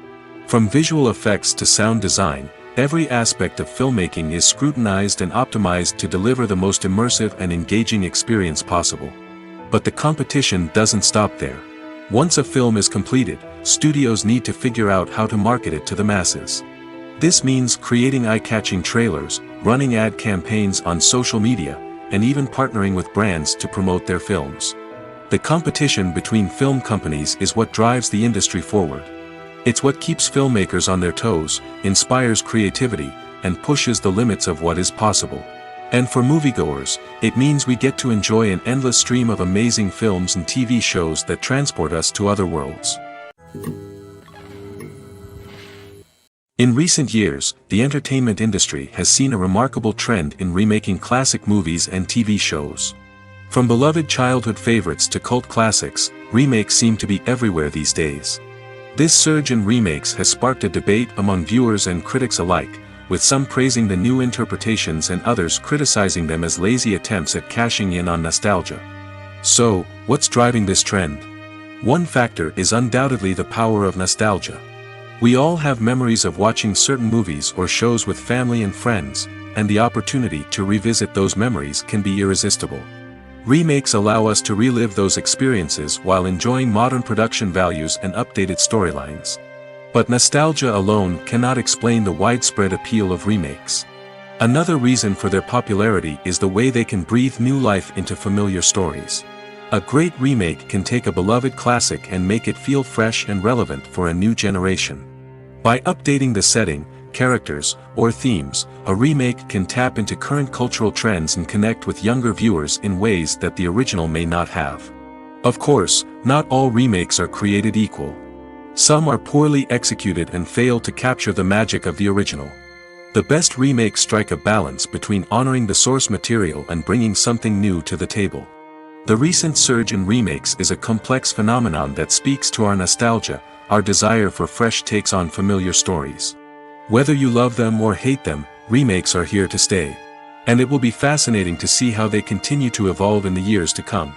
From visual effects to sound design, every aspect of filmmaking is scrutinized and optimized to deliver the most immersive and engaging experience possible. But the competition doesn't stop there. Once a film is completed, studios need to figure out how to market it to the masses. This means creating eye-catching trailers, running ad campaigns on social media, and even partnering with brands to promote their films. The competition between film companies is what drives the industry forward. It's what keeps filmmakers on their toes, inspires creativity, and pushes the limits of what is possible. And for moviegoers, it means we get to enjoy an endless stream of amazing films and TV shows that transport us to other worlds. In recent years, the entertainment industry has seen a remarkable trend in remaking classic movies and TV shows. From beloved childhood favorites to cult classics, remakes seem to be everywhere these days. This surge in remakes has sparked a debate among viewers and critics alike, with some praising the new interpretations and others criticizing them as lazy attempts at cashing in on nostalgia. So, what's driving this trend? One factor is undoubtedly the power of nostalgia. We all have memories of watching certain movies or shows with family and friends, and the opportunity to revisit those memories can be irresistible. Remakes allow us to relive those experiences while enjoying modern production values and updated storylines. But nostalgia alone cannot explain the widespread appeal of remakes. Another reason for their popularity is the way they can breathe new life into familiar stories. A great remake can take a beloved classic and make it feel fresh and relevant for a new generation. By updating the setting, characters, or themes, a remake can tap into current cultural trends and connect with younger viewers in ways that the original may not have. Of course, not all remakes are created equal. Some are poorly executed and fail to capture the magic of the original. The best remakes strike a balance between honoring the source material and bringing something new to the table. The recent surge in remakes is a complex phenomenon that speaks to our nostalgia, our desire for fresh takes on familiar stories. Whether you love them or hate them, remakes are here to stay. And it will be fascinating to see how they continue to evolve in the years to come.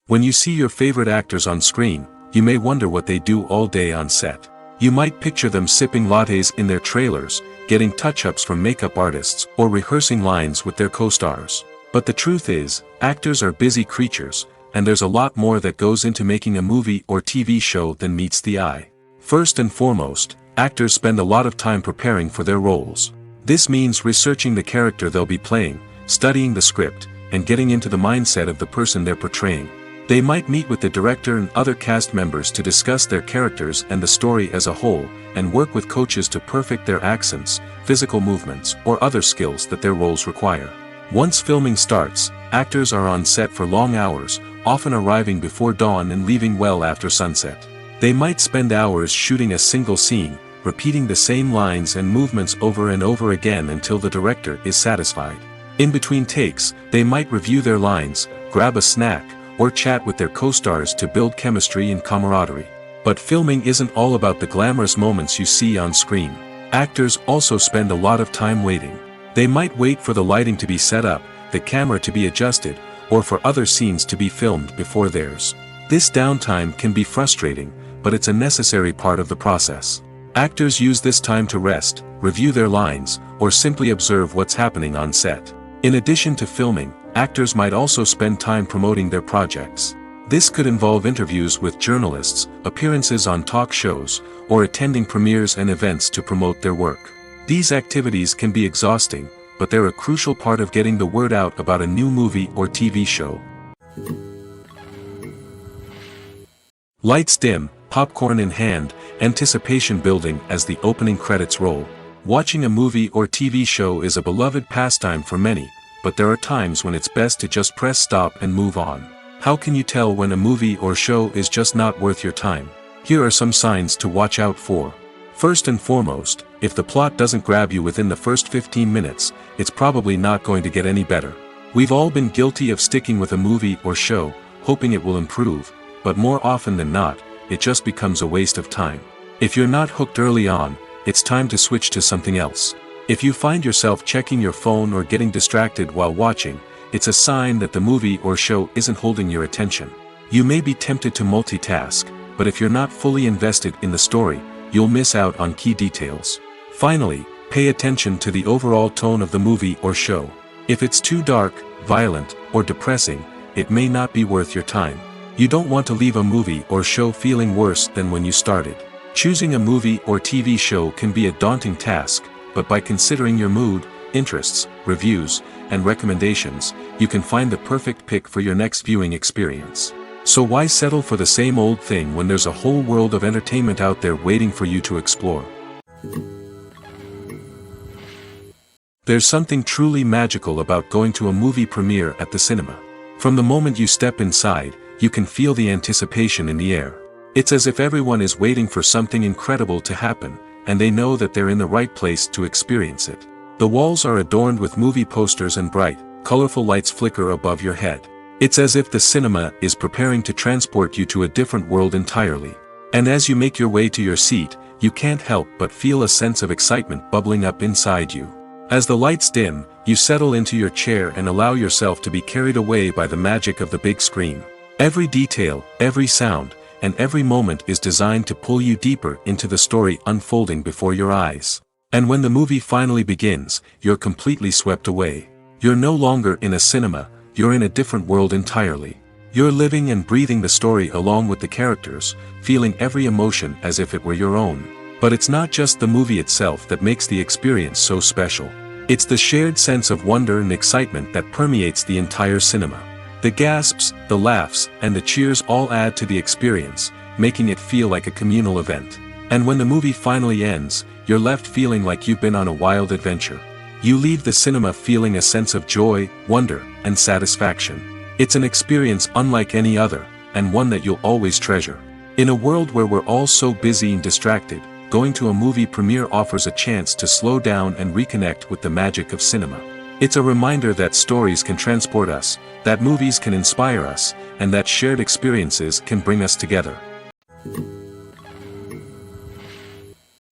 When you see your favorite actors on screen, you may wonder what they do all day on set. You might picture them sipping lattes in their trailers, getting touch-ups from makeup artists, or rehearsing lines with their co-stars. But the truth is, actors are busy creatures, and there's a lot more that goes into making a movie or TV show than meets the eye. First and foremost, actors spend a lot of time preparing for their roles. This means researching the character they'll be playing, studying the script, and getting into the mindset of the person they're portraying. They might meet with the director and other cast members to discuss their characters and the story as a whole, and work with coaches to perfect their accents, physical movements, or other skills that their roles require. Once filming starts, actors are on set for long hours, often arriving before dawn and leaving well after sunset. They might spend hours shooting a single scene, repeating the same lines and movements over and over again until the director is satisfied. In between takes, they might review their lines, grab a snack, or chat with their co-stars to build chemistry and camaraderie. But filming isn't all about the glamorous moments you see on screen. Actors also spend a lot of time waiting. They might wait for the lighting to be set up, the camera to be adjusted, or for other scenes to be filmed before theirs. This downtime can be frustrating, but it's a necessary part of the process. Actors use this time to rest, review their lines, or simply observe what's happening on set. In addition to filming, actors might also spend time promoting their projects. This could involve interviews with journalists, appearances on talk shows, or attending premieres and events to promote their work. These activities can be exhausting, but they're a crucial part of getting the word out about a new movie or TV show. Lights dim, popcorn in hand, anticipation building as the opening credits roll. Watching a movie or TV show is a beloved pastime for many, but there are times when it's best to just press stop and move on. How can you tell when a movie or show is just not worth your time? Here are some signs to watch out for. First and foremost, if the plot doesn't grab you within the first 15 minutes, it's probably not going to get any better. We've all been guilty of sticking with a movie or show, hoping it will improve, but more often than not, it just becomes a waste of time. If you're not hooked early on, it's time to switch to something else. If you find yourself checking your phone or getting distracted while watching, it's a sign that the movie or show isn't holding your attention. You may be tempted to multitask, but if you're not fully invested in the story, you'll miss out on key details. Finally, pay attention to the overall tone of the movie or show. If it's too dark, violent, or depressing, it may not be worth your time. You don't want to leave a movie or show feeling worse than when you started. Choosing a movie or TV show can be a daunting task, but by considering your mood, interests, reviews, and recommendations, you can find the perfect pick for your next viewing experience. So why settle for the same old thing when there's a whole world of entertainment out there waiting for you to explore? There's something truly magical about going to a movie premiere at the cinema. From the moment you step inside, you can feel the anticipation in the air. It's as if everyone is waiting for something incredible to happen, and they know that they're in the right place to experience it. The walls are adorned with movie posters and bright, colorful lights flicker above your head. It's as if the cinema is preparing to transport you to a different world entirely. And as you make your way to your seat, you can't help but feel a sense of excitement bubbling up inside you. As the lights dim, you settle into your chair and allow yourself to be carried away by the magic of the big screen. Every detail, every sound, and every moment is designed to pull you deeper into the story unfolding before your eyes. And when the movie finally begins, you're completely swept away. You're no longer in a cinema, you're in a different world entirely. You're living and breathing the story along with the characters, feeling every emotion as if it were your own. But it's not just the movie itself that makes the experience so special. It's the shared sense of wonder and excitement that permeates the entire cinema. The gasps, the laughs, and the cheers all add to the experience, making it feel like a communal event. And when the movie finally ends, you're left feeling like you've been on a wild adventure. You leave the cinema feeling a sense of joy, wonder, and satisfaction. It's an experience unlike any other, and one that you'll always treasure. In a world where we're all so busy and distracted, going to a movie premiere offers a chance to slow down and reconnect with the magic of cinema. It's a reminder that stories can transport us, that movies can inspire us, and that shared experiences can bring us together.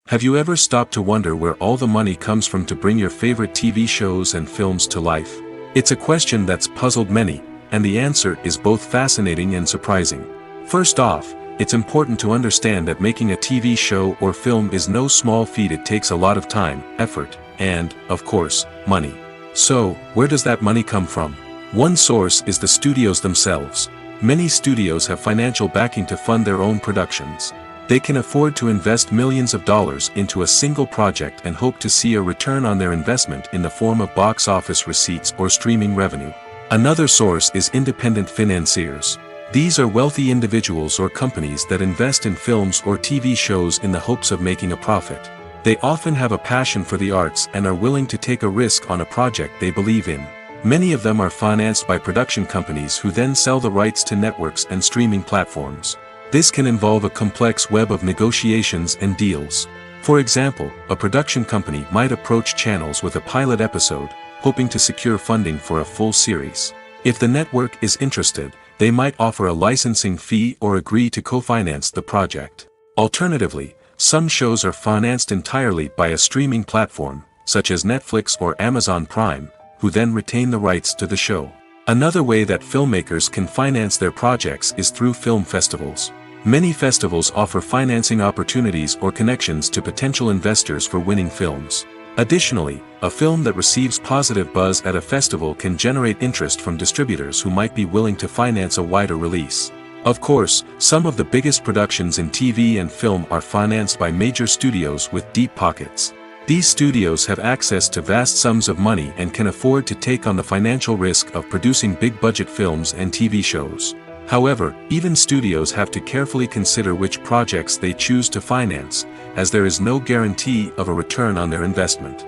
Have you ever stopped to wonder where all the money comes from to bring your favorite TV shows and films to life? It's a question that's puzzled many, and the answer is both fascinating and surprising. First off, it's important to understand that making a TV show or film is no small feat. It takes a lot of time, effort, and, of course, money. So, where does that money come from? One source is the studios themselves. Many studios have financial backing to fund their own productions. They can afford to invest millions of dollars into a single project and hope to see a return on their investment in the form of box office receipts or streaming revenue. Another source is independent financiers. These are wealthy individuals or companies that invest in films or TV shows in the hopes of making a profit. They often have a passion for the arts and are willing to take a risk on a project they believe in. Many of them are financed by production companies who then sell the rights to networks and streaming platforms. This can involve a complex web of negotiations and deals. For example, a production company might approach channels with a pilot episode, hoping to secure funding for a full series. If the network is interested, they might offer a licensing fee or agree to co-finance the project. Alternatively, some shows are financed entirely by a streaming platform, such as Netflix or Amazon Prime, who then retain the rights to the show. Another way that filmmakers can finance their projects is through film festivals. Many festivals offer financing opportunities or connections to potential investors for winning films. Additionally, a film that receives positive buzz at a festival can generate interest from distributors who might be willing to finance a wider release. Of course, some of the biggest productions in TV and film are financed by major studios with deep pockets. These studios have access to vast sums of money and can afford to take on the financial risk of producing big-budget films and TV shows. However, even studios have to carefully consider which projects they choose to finance, as there is no guarantee of a return on their investment.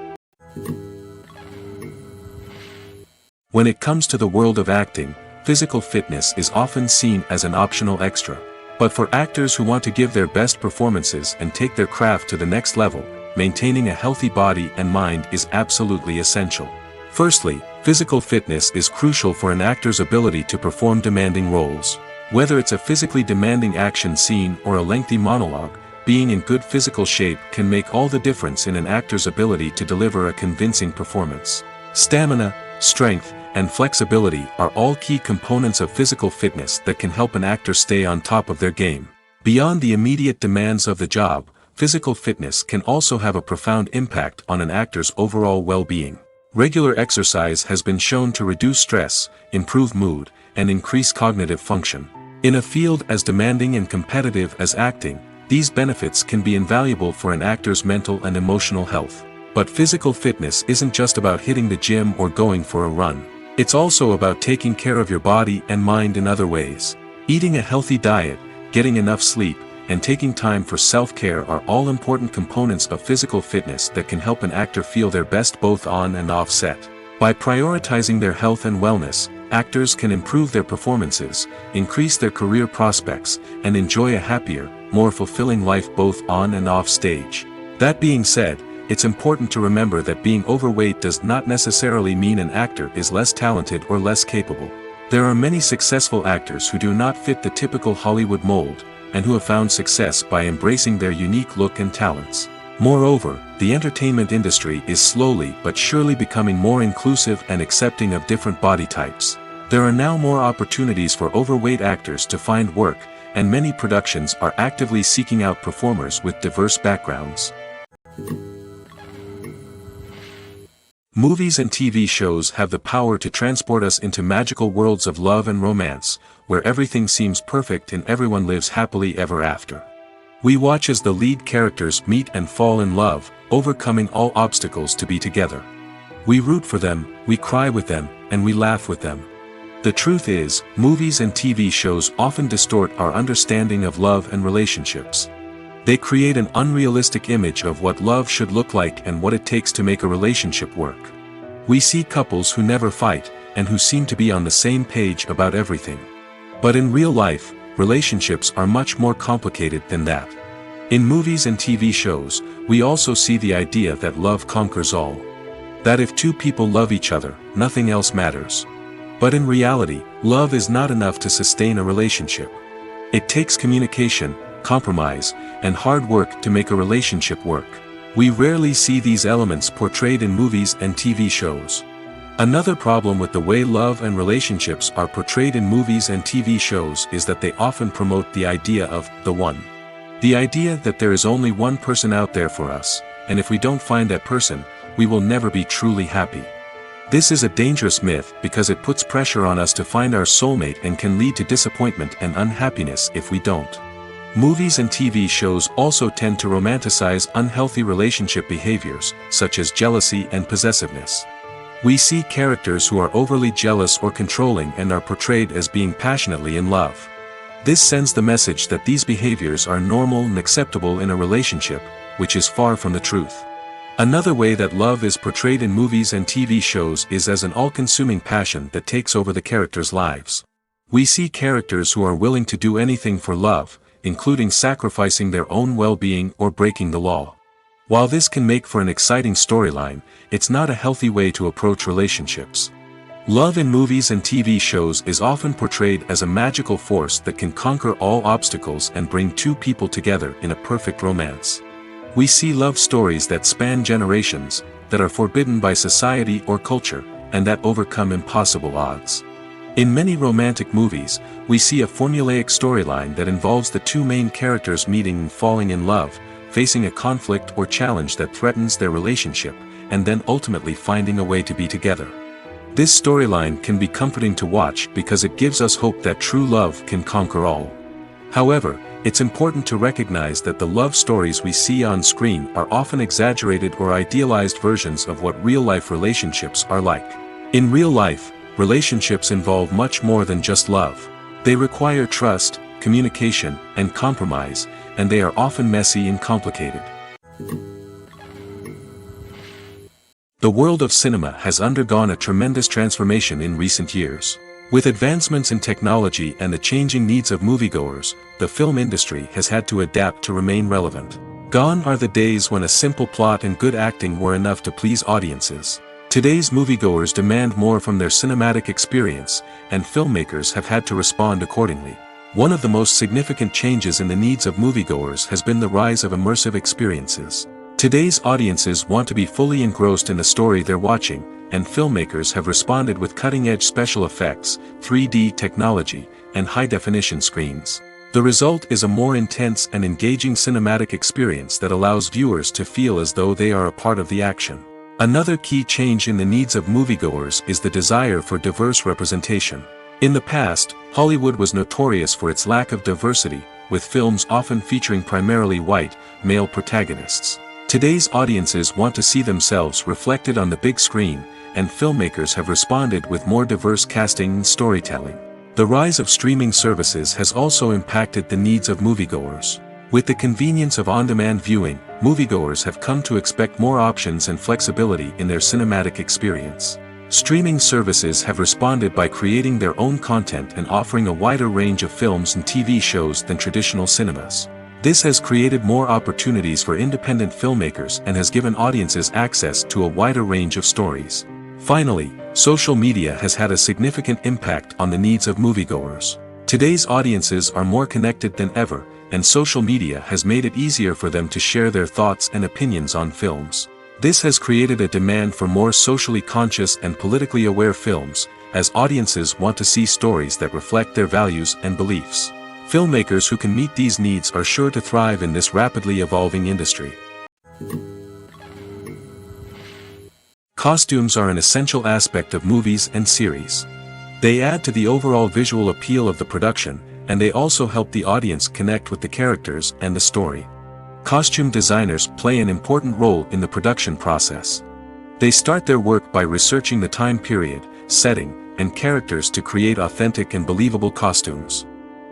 When it comes to the world of acting, physical fitness is often seen as an optional extra. But for actors who want to give their best performances and take their craft to the next level, maintaining a healthy body and mind is absolutely essential. Firstly, physical fitness is crucial for an actor's ability to perform demanding roles. Whether it's a physically demanding action scene or a lengthy monologue, being in good physical shape can make all the difference in an actor's ability to deliver a convincing performance. Stamina, strength, and flexibility are all key components of physical fitness that can help an actor stay on top of their game. Beyond the immediate demands of the job, physical fitness can also have a profound impact on an actor's overall well-being. Regular exercise has been shown to reduce stress, improve mood, and increase cognitive function. In a field as demanding and competitive as acting, these benefits can be invaluable for an actor's mental and emotional health. But physical fitness isn't just about hitting the gym or going for a run. It's also about taking care of your body and mind in other ways. Eating a healthy diet, getting enough sleep, and taking time for self-care are all important components of physical fitness that can help an actor feel their best both on and off set. By prioritizing their health and wellness, actors can improve their performances, increase their career prospects, and enjoy a happier, more fulfilling life both on and off stage. That being said, it's important to remember that being overweight does not necessarily mean an actor is less talented or less capable. There are many successful actors who do not fit the typical Hollywood mold, and who have found success by embracing their unique look and talents. Moreover, the entertainment industry is slowly but surely becoming more inclusive and accepting of different body types. There are now more opportunities for overweight actors to find work, and many productions are actively seeking out performers with diverse backgrounds. Movies and TV shows have the power to transport us into magical worlds of love and romance, where everything seems perfect and everyone lives happily ever after. We watch as the lead characters meet and fall in love, overcoming all obstacles to be together. We root for them, we cry with them, and we laugh with them. The truth is, movies and TV shows often distort our understanding of love and relationships. They create an unrealistic image of what love should look like and what it takes to make a relationship work. We see couples who never fight, and who seem to be on the same page about everything. But in real life, relationships are much more complicated than that. In movies and TV shows, we also see the idea that love conquers all. That if two people love each other, nothing else matters. But in reality, love is not enough to sustain a relationship. It takes communication, compromise, and hard work to make a relationship work. We rarely see these elements portrayed in movies and TV shows. Another problem with the way love and relationships are portrayed in movies and TV shows is that they often promote the idea of the one. The idea that there is only one person out there for us, and if we don't find that person, we will never be truly happy. This is a dangerous myth because it puts pressure on us to find our soulmate and can lead to disappointment and unhappiness if we don't. Movies and TV shows also tend to romanticize unhealthy relationship behaviors, such as jealousy and possessiveness. We see characters who are overly jealous or controlling and are portrayed as being passionately in love. This sends the message that these behaviors are normal and acceptable in a relationship, which is far from the truth. Another way that love is portrayed in movies and TV shows is as an all-consuming passion that takes over the characters' lives. We see characters who are willing to do anything for love, including sacrificing their own well-being or breaking the law. While this can make for an exciting storyline, it's not a healthy way to approach relationships. Love in movies and TV shows is often portrayed as a magical force that can conquer all obstacles and bring two people together in a perfect romance. We see love stories that span generations, that are forbidden by society or culture, and that overcome impossible odds. In many romantic movies, we see a formulaic storyline that involves the two main characters meeting and falling in love, facing a conflict or challenge that threatens their relationship, and then ultimately finding a way to be together. This storyline can be comforting to watch because it gives us hope that true love can conquer all. However, it's important to recognize that the love stories we see on screen are often exaggerated or idealized versions of what real-life relationships are like. In real life, relationships involve much more than just love. They require trust, communication, and compromise, and they are often messy and complicated. The world of cinema has undergone a tremendous transformation in recent years. With advancements in technology and the changing needs of moviegoers, the film industry has had to adapt to remain relevant. Gone are the days when a simple plot and good acting were enough to please audiences. Today's moviegoers demand more from their cinematic experience, and filmmakers have had to respond accordingly. One of the most significant changes in the needs of moviegoers has been the rise of immersive experiences. Today's audiences want to be fully engrossed in the story they're watching, and filmmakers have responded with cutting-edge special effects, 3D technology, and high-definition screens. The result is a more intense and engaging cinematic experience that allows viewers to feel as though they are a part of the action. Another key change in the needs of moviegoers is the desire for diverse representation. In the past, Hollywood was notorious for its lack of diversity, with films often featuring primarily white, male protagonists. Today's audiences want to see themselves reflected on the big screen, and filmmakers have responded with more diverse casting and storytelling. The rise of streaming services has also impacted the needs of moviegoers. With the convenience of on-demand viewing, moviegoers have come to expect more options and flexibility in their cinematic experience. Streaming services have responded by creating their own content and offering a wider range of films and TV shows than traditional cinemas. This has created more opportunities for independent filmmakers and has given audiences access to a wider range of stories. Finally, social media has had a significant impact on the needs of moviegoers. Today's audiences are more connected than ever, and social media has made it easier for them to share their thoughts and opinions on films. This has created a demand for more socially conscious and politically aware films, as audiences want to see stories that reflect their values and beliefs. Filmmakers who can meet these needs are sure to thrive in this rapidly evolving industry. Costumes are an essential aspect of movies and series. They add to the overall visual appeal of the production, and they also help the audience connect with the characters and the story. Costume designers play an important role in the production process. They start their work by researching the time period, setting, and characters to create authentic and believable costumes.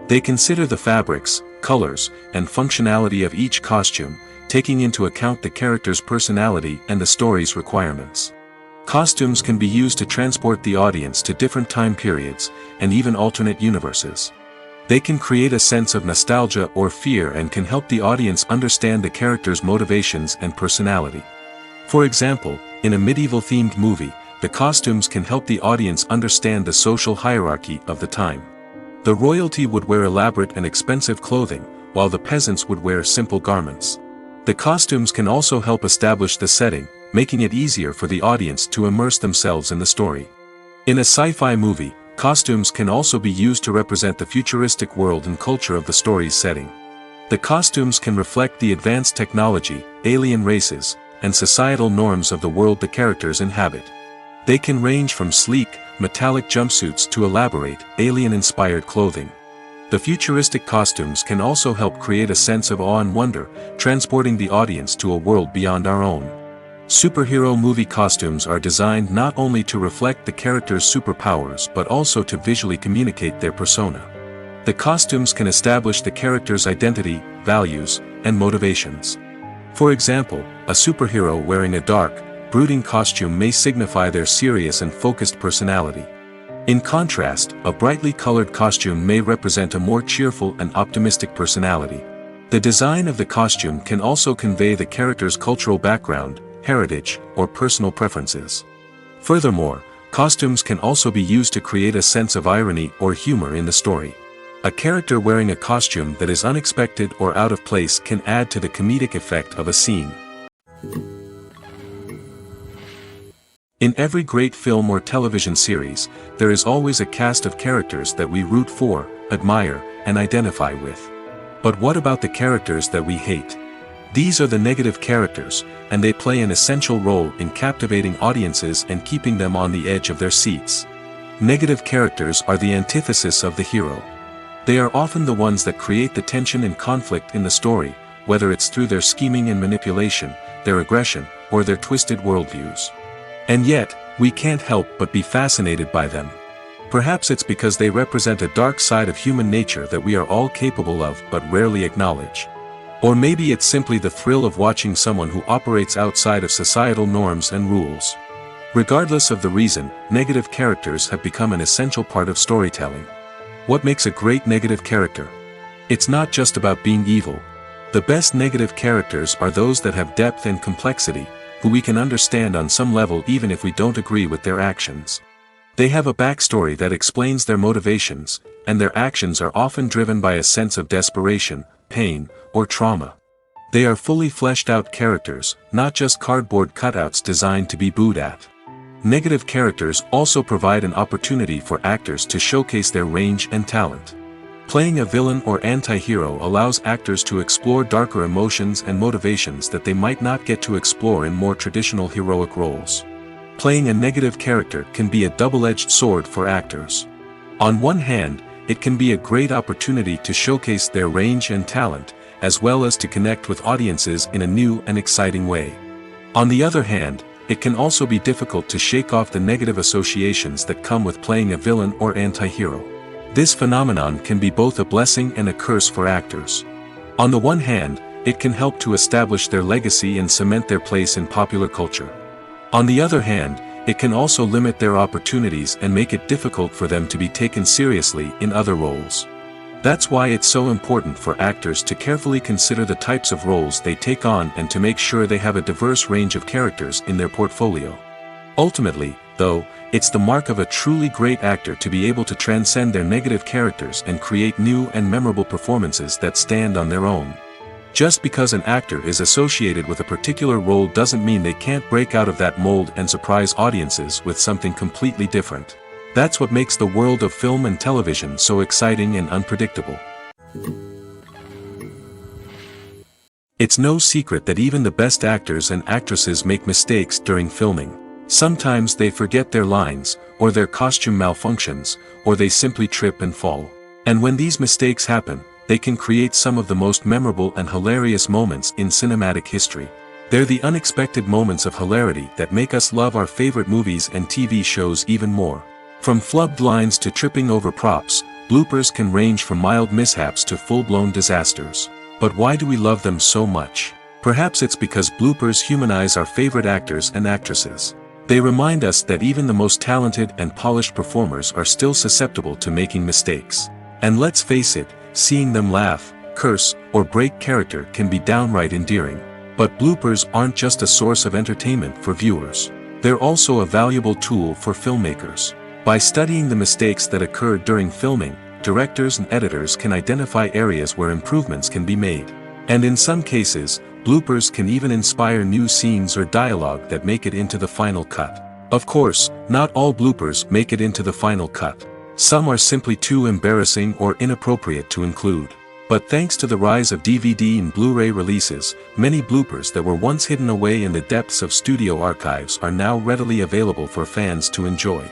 They consider the fabrics, colors, and functionality of each costume, taking into account the character's personality and the story's requirements. Costumes can be used to transport the audience to different time periods, and even alternate universes. They can create a sense of nostalgia or fear and can help the audience understand the character's motivations and personality. For example, in a medieval-themed movie, the costumes can help the audience understand the social hierarchy of the time. The royalty would wear elaborate and expensive clothing, while the peasants would wear simple garments. The costumes can also help establish the setting, making it easier for the audience to immerse themselves in the story. In a sci-fi movie, costumes can also be used to represent the futuristic world and culture of the story's setting. The costumes can reflect the advanced technology, alien races, and societal norms of the world the characters inhabit. They can range from sleek, metallic jumpsuits to elaborate, alien-inspired clothing. The futuristic costumes can also help create a sense of awe and wonder, transporting the audience to a world beyond our own. Superhero movie costumes are designed not only to reflect the character's superpowers but also to visually communicate their persona. The costumes can establish the character's identity, values, and motivations. For example, a superhero wearing a dark, brooding costume may signify their serious and focused personality. In contrast, a brightly colored costume may represent a more cheerful and optimistic personality. The design of the costume can also convey the character's cultural background, heritage, or personal preferences. Furthermore, costumes can also be used to create a sense of irony or humor in the story. A character wearing a costume that is unexpected or out of place can add to the comedic effect of a scene. In every great film or television series, there is always a cast of characters that we root for, admire, and identify with. But what about the characters that we hate? These are the negative characters, and they play an essential role in captivating audiences and keeping them on the edge of their seats. Negative characters are the antithesis of the hero. They are often the ones that create the tension and conflict in the story, whether it's through their scheming and manipulation, their aggression, or their twisted worldviews. And yet, we can't help but be fascinated by them. Perhaps it's because they represent a dark side of human nature that we are all capable of but rarely acknowledge. Or maybe it's simply the thrill of watching someone who operates outside of societal norms and rules. Regardless of the reason, negative characters have become an essential part of storytelling. What makes a great negative character? It's not just about being evil. The best negative characters are those that have depth and complexity, who we can understand on some level even if we don't agree with their actions. They have a backstory that explains their motivations, and their actions are often driven by a sense of desperation, pain, or trauma. They are fully fleshed out characters, not just cardboard cutouts designed to be booed at. Negative characters also provide an opportunity for actors to showcase their range and talent. Playing a villain or anti-hero allows actors to explore darker emotions and motivations that they might not get to explore in more traditional heroic roles. Playing a negative character can be a double-edged sword for actors. On one hand, it can be a great opportunity to showcase their range and talent, as well as to connect with audiences in a new and exciting way. On the other hand, it can also be difficult to shake off the negative associations that come with playing a villain or anti-hero. This phenomenon can be both a blessing and a curse for actors. On the one hand, it can help to establish their legacy and cement their place in popular culture. On the other hand, it can also limit their opportunities and make it difficult for them to be taken seriously in other roles. That's why it's so important for actors to carefully consider the types of roles they take on and to make sure they have a diverse range of characters in their portfolio. Ultimately, though, it's the mark of a truly great actor to be able to transcend their negative characters and create new and memorable performances that stand on their own. Just because an actor is associated with a particular role doesn't mean they can't break out of that mold and surprise audiences with something completely different. That's what makes the world of film and television so exciting and unpredictable. It's no secret that even the best actors and actresses make mistakes during filming. Sometimes they forget their lines, or their costume malfunctions, or they simply trip and fall. And when these mistakes happen, they can create some of the most memorable and hilarious moments in cinematic history. They're the unexpected moments of hilarity that make us love our favorite movies and TV shows even more. From flubbed lines to tripping over props, bloopers can range from mild mishaps to full-blown disasters. But why do we love them so much? Perhaps it's because bloopers humanize our favorite actors and actresses. They remind us that even the most talented and polished performers are still susceptible to making mistakes. And let's face it, seeing them laugh, curse, or break character can be downright endearing. But bloopers aren't just a source of entertainment for viewers. They're also a valuable tool for filmmakers. By studying the mistakes that occurred during filming, directors and editors can identify areas where improvements can be made. And in some cases, bloopers can even inspire new scenes or dialogue that make it into the final cut. Of course, not all bloopers make it into the final cut. Some are simply too embarrassing or inappropriate to include. But thanks to the rise of DVD and Blu-ray releases, many bloopers that were once hidden away in the depths of studio archives are now readily available for fans to enjoy.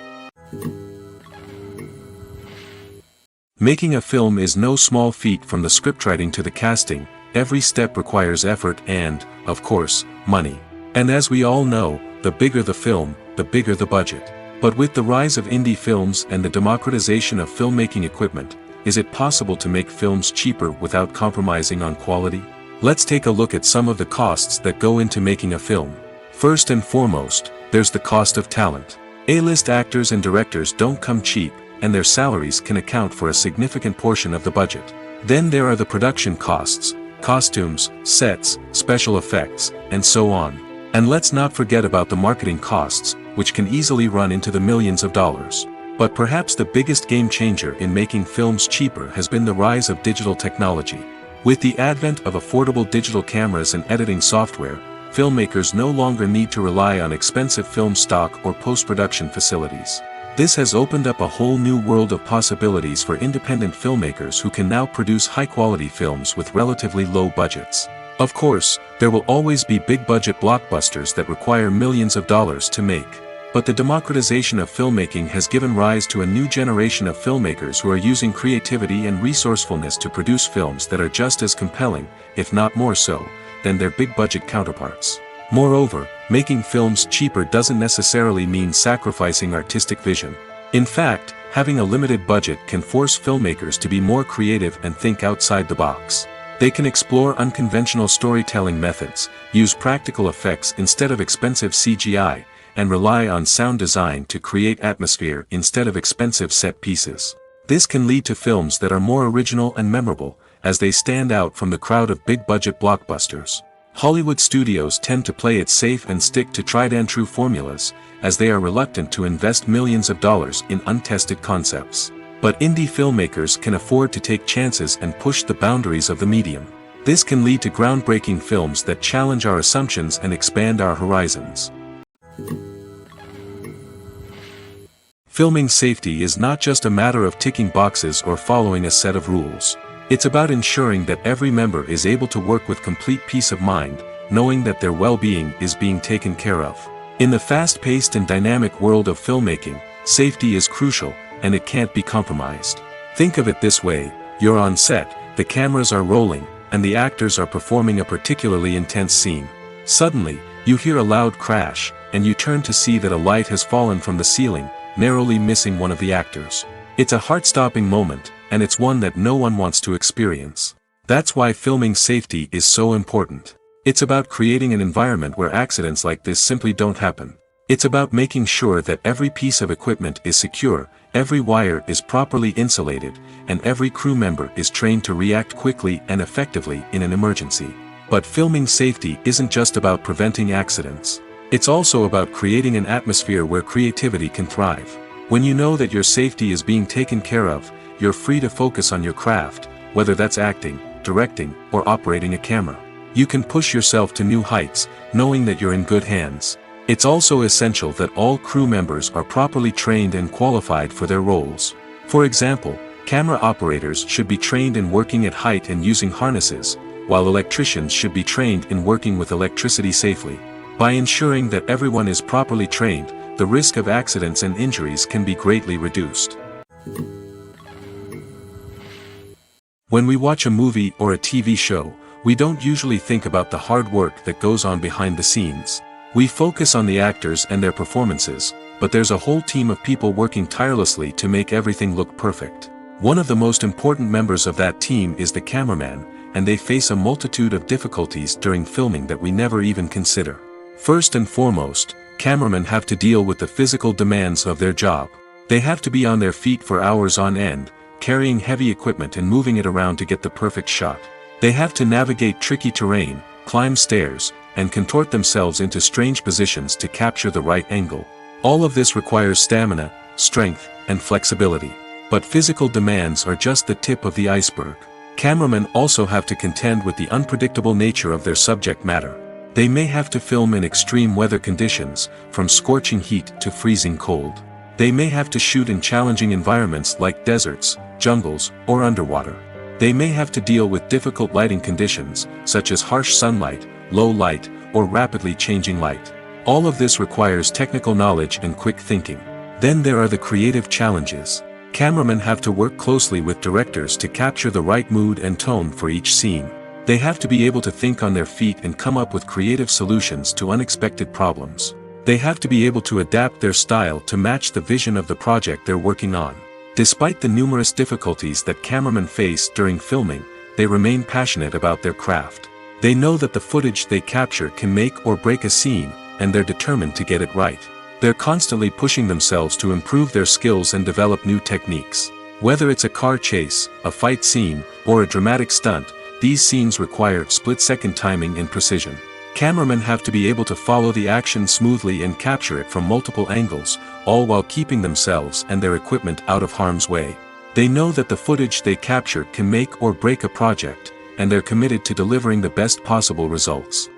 Making a film is no small feat. From the scriptwriting to the casting, every step requires effort and, of course, money. And as we all know, the bigger the film, the bigger the budget. But with the rise of indie films and the democratization of filmmaking equipment, is it possible to make films cheaper without compromising on quality? Let's take a look at some of the costs that go into making a film. First and foremost, there's the cost of talent. A-list actors and directors don't come cheap, and their salaries can account for a significant portion of the budget. Then there are the production costs, costumes, sets, special effects, and so on. And let's not forget about the marketing costs, which can easily run into the millions of dollars. But perhaps the biggest game changer in making films cheaper has been the rise of digital technology. With the advent of affordable digital cameras and editing software, filmmakers no longer need to rely on expensive film stock or post-production facilities. This has opened up a whole new world of possibilities for independent filmmakers who can now produce high-quality films with relatively low budgets. Of course, there will always be big-budget blockbusters that require millions of dollars to make. But the democratization of filmmaking has given rise to a new generation of filmmakers who are using creativity and resourcefulness to produce films that are just as compelling, if not more so, than their big-budget counterparts. Moreover, making films cheaper doesn't necessarily mean sacrificing artistic vision. In fact, having a limited budget can force filmmakers to be more creative and think outside the box. They can explore unconventional storytelling methods, use practical effects instead of expensive CGI, and rely on sound design to create atmosphere instead of expensive set pieces. This can lead to films that are more original and memorable, as they stand out from the crowd of big-budget blockbusters. Hollywood studios tend to play it safe and stick to tried-and-true formulas, as they are reluctant to invest millions of dollars in untested concepts. But indie filmmakers can afford to take chances and push the boundaries of the medium. This can lead to groundbreaking films that challenge our assumptions and expand our horizons. Filming safety is not just a matter of ticking boxes or following a set of rules. It's about ensuring that every member is able to work with complete peace of mind, knowing that their well-being is being taken care of. In the fast-paced and dynamic world of filmmaking, safety is crucial, and it can't be compromised. Think of it this way: you're on set, the cameras are rolling, and the actors are performing a particularly intense scene. Suddenly, you hear a loud crash, and you turn to see that a light has fallen from the ceiling, narrowly missing one of the actors. It's a heart-stopping moment, and it's one that no one wants to experience. That's why filming safety is so important. It's about creating an environment where accidents like this simply don't happen. It's about making sure that every piece of equipment is secure, every wire is properly insulated, and every crew member is trained to react quickly and effectively in an emergency. But filming safety isn't just about preventing accidents. It's also about creating an atmosphere where creativity can thrive. When you know that your safety is being taken care of, you're free to focus on your craft, whether that's acting, directing, or operating a camera. You can push yourself to new heights, knowing that you're in good hands. It's also essential that all crew members are properly trained and qualified for their roles. For example, camera operators should be trained in working at height and using harnesses, while electricians should be trained in working with electricity safely. By ensuring that everyone is properly trained, the risk of accidents and injuries can be greatly reduced. When we watch a movie or a TV show, we don't usually think about the hard work that goes on behind the scenes. We focus on the actors and their performances, but there's a whole team of people working tirelessly to make everything look perfect. One of the most important members of that team is the cameraman, and they face a multitude of difficulties during filming that we never even consider. First and foremost, cameramen have to deal with the physical demands of their job. They have to be on their feet for hours on end, carrying heavy equipment and moving it around to get the perfect shot. They have to navigate tricky terrain, climb stairs, and contort themselves into strange positions to capture the right angle. All of this requires stamina, strength, and flexibility. But physical demands are just the tip of the iceberg. Cameramen also have to contend with the unpredictable nature of their subject matter. They may have to film in extreme weather conditions, from scorching heat to freezing cold. They may have to shoot in challenging environments like deserts, jungles, or underwater. They may have to deal with difficult lighting conditions, such as harsh sunlight, low light, or rapidly changing light. All of this requires technical knowledge and quick thinking. Then there are the creative challenges. Cameramen have to work closely with directors to capture the right mood and tone for each scene. They have to be able to think on their feet and come up with creative solutions to unexpected problems. They have to be able to adapt their style to match the vision of the project they're working on. Despite the numerous difficulties that cameramen face during filming, they remain passionate about their craft. They know that the footage they capture can make or break a scene, and they're determined to get it right. They're constantly pushing themselves to improve their skills and develop new techniques. Whether it's a car chase, a fight scene, or a dramatic stunt, these scenes require split-second timing and precision. Cameramen have to be able to follow the action smoothly and capture it from multiple angles, all while keeping themselves and their equipment out of harm's way. They know that the footage they capture can make or break a project, and they're committed to delivering the best possible results.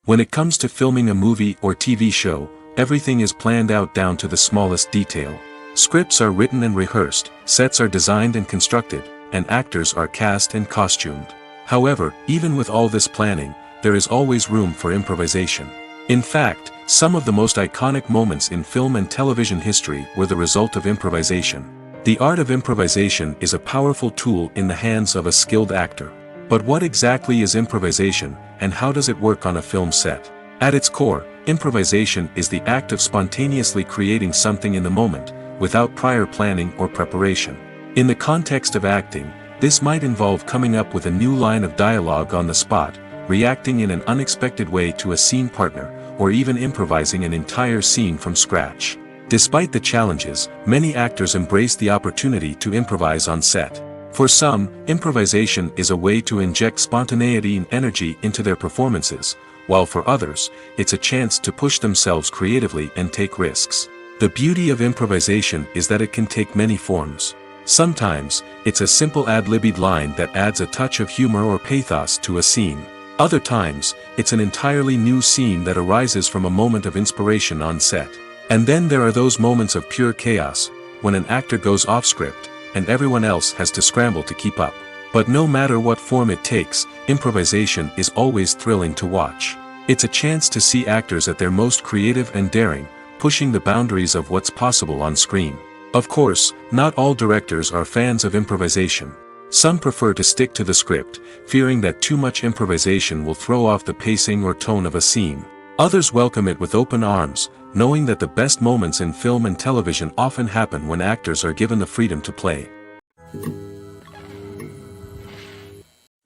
When it comes to filming a movie or TV show, everything is planned out down to the smallest detail. Scripts are written and rehearsed, sets are designed and constructed, and actors are cast and costumed. However, even with all this planning, there is always room for improvisation. In fact, some of the most iconic moments in film and television history were the result of improvisation. The art of improvisation is a powerful tool in the hands of a skilled actor. But what exactly is improvisation, and how does it work on a film set? At its core, improvisation is the act of spontaneously creating something in the moment, without prior planning or preparation. In the context of acting, this might involve coming up with a new line of dialogue on the spot, reacting in an unexpected way to a scene partner, or even improvising an entire scene from scratch. Despite the challenges, many actors embrace the opportunity to improvise on set. For some, improvisation is a way to inject spontaneity and energy into their performances, while for others, it's a chance to push themselves creatively and take risks. The beauty of improvisation is that it can take many forms. Sometimes, it's a simple ad-libbed line that adds a touch of humor or pathos to a scene. Other times, it's an entirely new scene that arises from a moment of inspiration on set. And then there are those moments of pure chaos, when an actor goes off script, and everyone else has to scramble to keep up. But no matter what form it takes, improvisation is always thrilling to watch. It's a chance to see actors at their most creative and daring, pushing the boundaries of what's possible on screen. Of course, not all directors are fans of improvisation. Some prefer to stick to the script, fearing that too much improvisation will throw off the pacing or tone of a scene. Others welcome it with open arms, knowing that the best moments in film and television often happen when actors are given the freedom to play.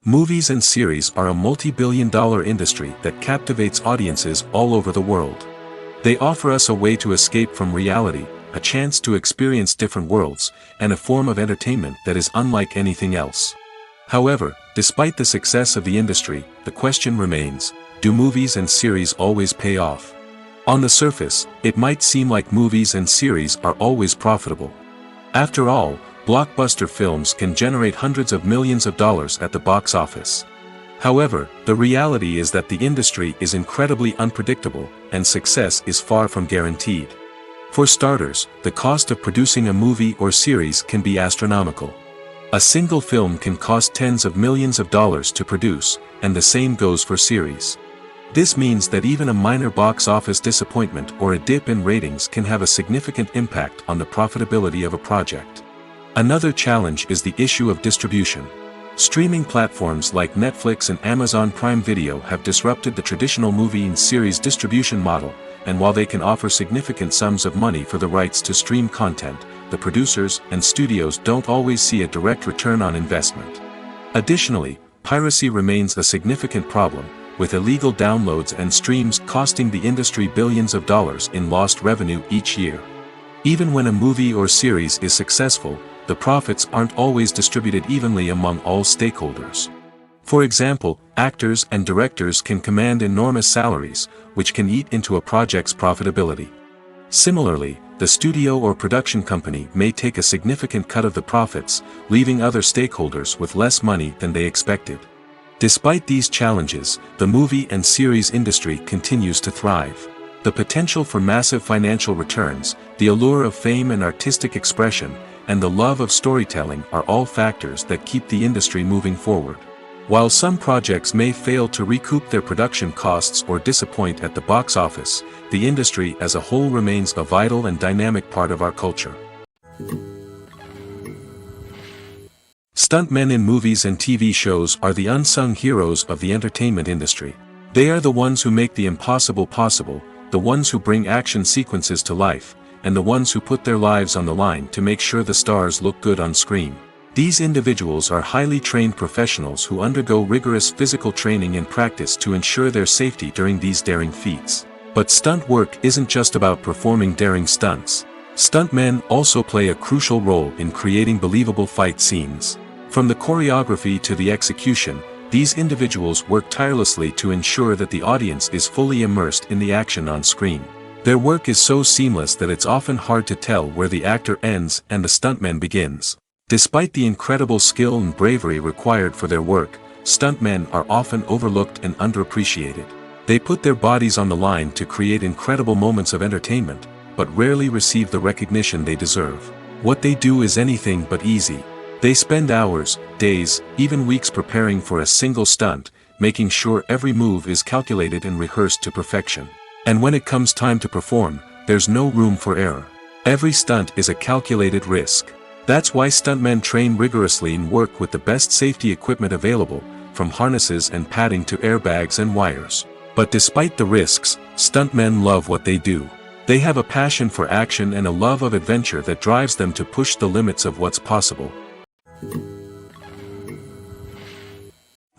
Movies and series are a multi-billion-dollar industry that captivates audiences all over the world. They offer us a way to escape from reality, a chance to experience different worlds, and a form of entertainment that is unlike anything else. However, despite the success of the industry, the question remains, do movies and series always pay off? On the surface, it might seem like movies and series are always profitable. After all, blockbuster films can generate hundreds of millions of dollars at the box office. However, the reality is that the industry is incredibly unpredictable, and success is far from guaranteed. For starters, the cost of producing a movie or series can be astronomical. A single film can cost tens of millions of dollars to produce, and the same goes for series. This means that even a minor box office disappointment or a dip in ratings can have a significant impact on the profitability of a project. Another challenge is the issue of distribution. Streaming platforms like Netflix and Amazon Prime Video have disrupted the traditional movie and series distribution model, and while they can offer significant sums of money for the rights to stream content, the producers and studios don't always see a direct return on investment. Additionally, piracy remains a significant problem, with illegal downloads and streams costing the industry billions of dollars in lost revenue each year. Even when a movie or series is successful, the profits aren't always distributed evenly among all stakeholders. For example, actors and directors can command enormous salaries, which can eat into a project's profitability. Similarly, the studio or production company may take a significant cut of the profits, leaving other stakeholders with less money than they expected. Despite these challenges, the movie and series industry continues to thrive. The potential for massive financial returns, the allure of fame and artistic expression, and the love of storytelling are all factors that keep the industry moving forward. While some projects may fail to recoup their production costs or disappoint at the box office, the industry as a whole remains a vital and dynamic part of our culture. Stuntmen in movies and TV shows are the unsung heroes of the entertainment industry. They are the ones who make the impossible possible, the ones who bring action sequences to life, and the ones who put their lives on the line to make sure the stars look good on screen. These individuals are highly trained professionals who undergo rigorous physical training and practice to ensure their safety during these daring feats. But stunt work isn't just about performing daring stunts. Stuntmen also play a crucial role in creating believable fight scenes. From the choreography to the execution, these individuals work tirelessly to ensure that the audience is fully immersed in the action on screen. Their work is so seamless that it's often hard to tell where the actor ends and the stuntman begins. Despite the incredible skill and bravery required for their work, stuntmen are often overlooked and underappreciated. They put their bodies on the line to create incredible moments of entertainment, but rarely receive the recognition they deserve. What they do is anything but easy. They spend hours, days, even weeks preparing for a single stunt, making sure every move is calculated and rehearsed to perfection. And when it comes time to perform, there's no room for error. Every stunt is a calculated risk. That's why stuntmen train rigorously and work with the best safety equipment available, from harnesses and padding to airbags and wires. But despite the risks, stuntmen love what they do. They have a passion for action and a love of adventure that drives them to push the limits of what's possible.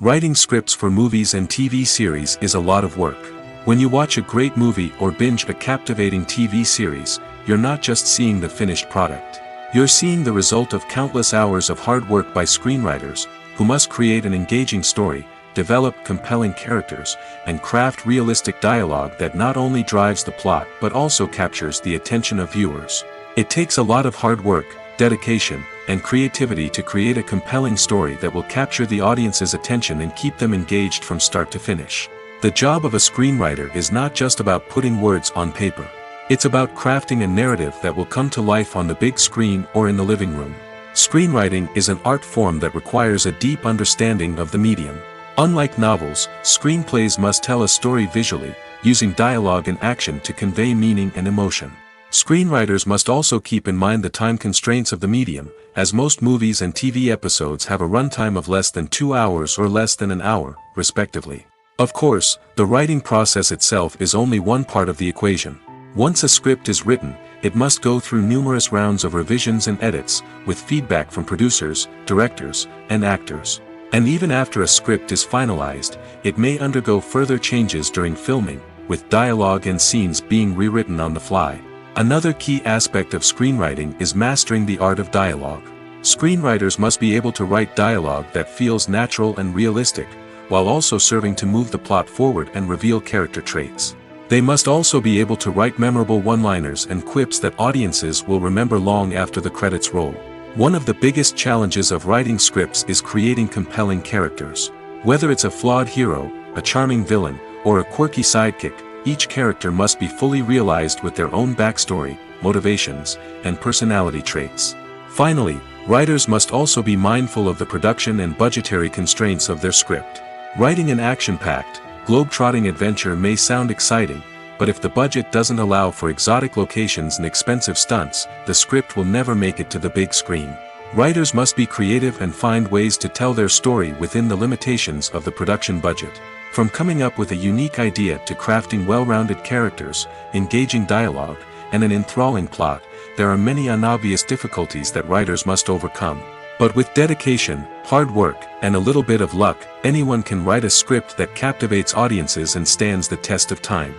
Writing scripts for movies and TV series is a lot of work. When you watch a great movie or binge a captivating TV series, you're not just seeing the finished product. You're seeing the result of countless hours of hard work by screenwriters, who must create an engaging story, develop compelling characters, and craft realistic dialogue that not only drives the plot but also captures the attention of viewers. It takes a lot of hard work, dedication, and creativity to create a compelling story that will capture the audience's attention and keep them engaged from start to finish. The job of a screenwriter is not just about putting words on paper. It's about crafting a narrative that will come to life on the big screen or in the living room. Screenwriting is an art form that requires a deep understanding of the medium. Unlike novels, screenplays must tell a story visually, using dialogue and action to convey meaning and emotion. Screenwriters must also keep in mind the time constraints of the medium, as most movies and TV episodes have a runtime of less than 2 hours or less than an hour, respectively. Of course, the writing process itself is only one part of the equation. Once a script is written, it must go through numerous rounds of revisions and edits, with feedback from producers, directors, and actors. And even after a script is finalized, it may undergo further changes during filming, with dialogue and scenes being rewritten on the fly. Another key aspect of screenwriting is mastering the art of dialogue. Screenwriters must be able to write dialogue that feels natural and realistic, while also serving to move the plot forward and reveal character traits. They must also be able to write memorable one-liners and quips that audiences will remember long after the credits roll. One of the biggest challenges of writing scripts is creating compelling characters. Whether it's a flawed hero, a charming villain, or a quirky sidekick, each character must be fully realized with their own backstory, motivations, and personality traits. Finally, writers must also be mindful of the production and budgetary constraints of their script. Writing an action-packed, globe-trotting adventure may sound exciting, but if the budget doesn't allow for exotic locations and expensive stunts, the script will never make it to the big screen. Writers must be creative and find ways to tell their story within the limitations of the production budget. From coming up with a unique idea to crafting well-rounded characters, engaging dialogue, and an enthralling plot, there are many unobvious difficulties that writers must overcome. But with dedication, hard work, and a little bit of luck, anyone can write a script that captivates audiences and stands the test of time.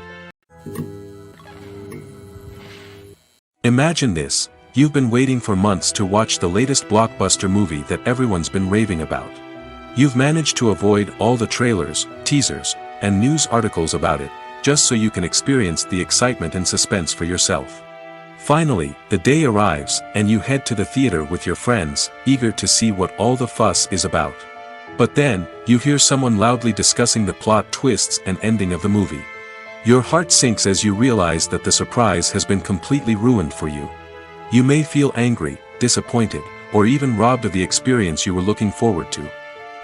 Imagine this: you've been waiting for months to watch the latest blockbuster movie that everyone's been raving about. You've managed to avoid all the trailers, teasers, and news articles about it, just so you can experience the excitement and suspense for yourself. Finally, the day arrives, and you head to the theater with your friends, eager to see what all the fuss is about. But then, you hear someone loudly discussing the plot twists and ending of the movie. Your heart sinks as you realize that the surprise has been completely ruined for you. You may feel angry, disappointed, or even robbed of the experience you were looking forward to.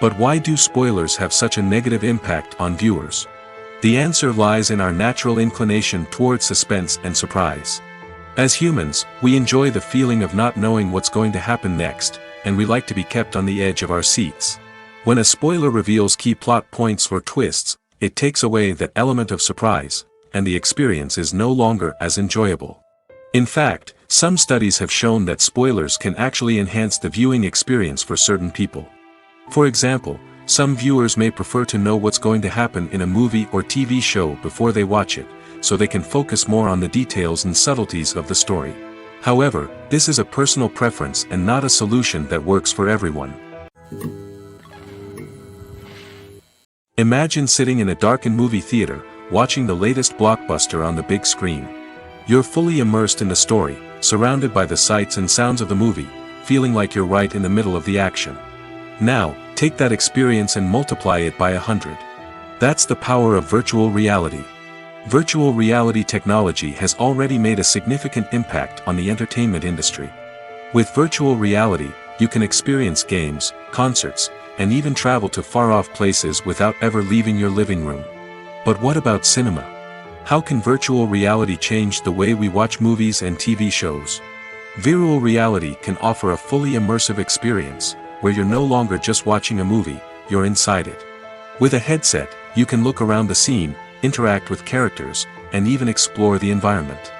But why do spoilers have such a negative impact on viewers? The answer lies in our natural inclination toward suspense and surprise. As humans, we enjoy the feeling of not knowing what's going to happen next, and we like to be kept on the edge of our seats. When a spoiler reveals key plot points or twists, it takes away that element of surprise, and the experience is no longer as enjoyable. In fact, some studies have shown that spoilers can actually enhance the viewing experience for certain people. For example, some viewers may prefer to know what's going to happen in a movie or TV show before they watch it, so they can focus more on the details and subtleties of the story. However, this is a personal preference and not a solution that works for everyone. Imagine sitting in a darkened movie theater, watching the latest blockbuster on the big screen. You're fully immersed in the story, surrounded by the sights and sounds of the movie, feeling like you're right in the middle of the action. Now, take that experience and multiply it by 100. That's the power of virtual reality. Virtual reality technology has already made a significant impact on the entertainment industry. With virtual reality, you can experience games, concerts, and even travel to far-off places without ever leaving your living room. But what about cinema? How can virtual reality change the way we watch movies and TV shows? Virtual reality can offer a fully immersive experience, where you're no longer just watching a movie, you're inside it. With a headset, you can look around the scene, interact with characters, and even explore the environment.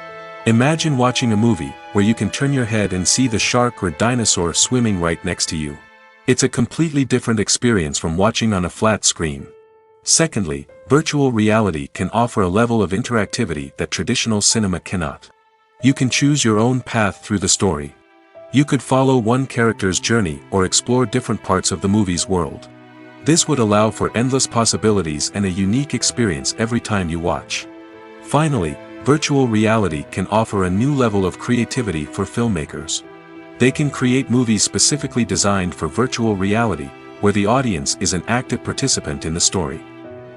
Imagine watching a movie, where you can turn your head and see the shark or dinosaur swimming right next to you. It's a completely different experience from watching on a flat screen. Secondly, virtual reality can offer a level of interactivity that traditional cinema cannot. You can choose your own path through the story. You could follow one character's journey or explore different parts of the movie's world. This would allow for endless possibilities and a unique experience every time you watch. Finally, virtual reality can offer a new level of creativity for filmmakers. They can create movies specifically designed for virtual reality, where the audience is an active participant in the story.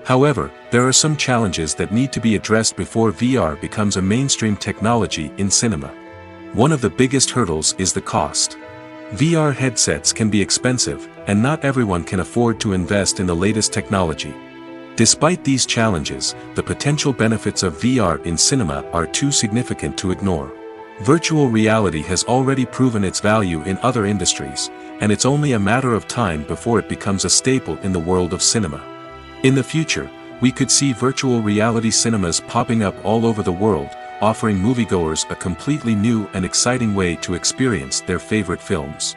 However, there are some challenges that need to be addressed before VR becomes a mainstream technology in cinema. One of the biggest hurdles is the cost. VR headsets can be expensive, and not everyone can afford to invest in the latest technology. Despite these challenges, the potential benefits of VR in cinema are too significant to ignore. Virtual reality has already proven its value in other industries, and it's only a matter of time before it becomes a staple in the world of cinema. In the future, we could see virtual reality cinemas popping up all over the world, offering moviegoers a completely new and exciting way to experience their favorite films.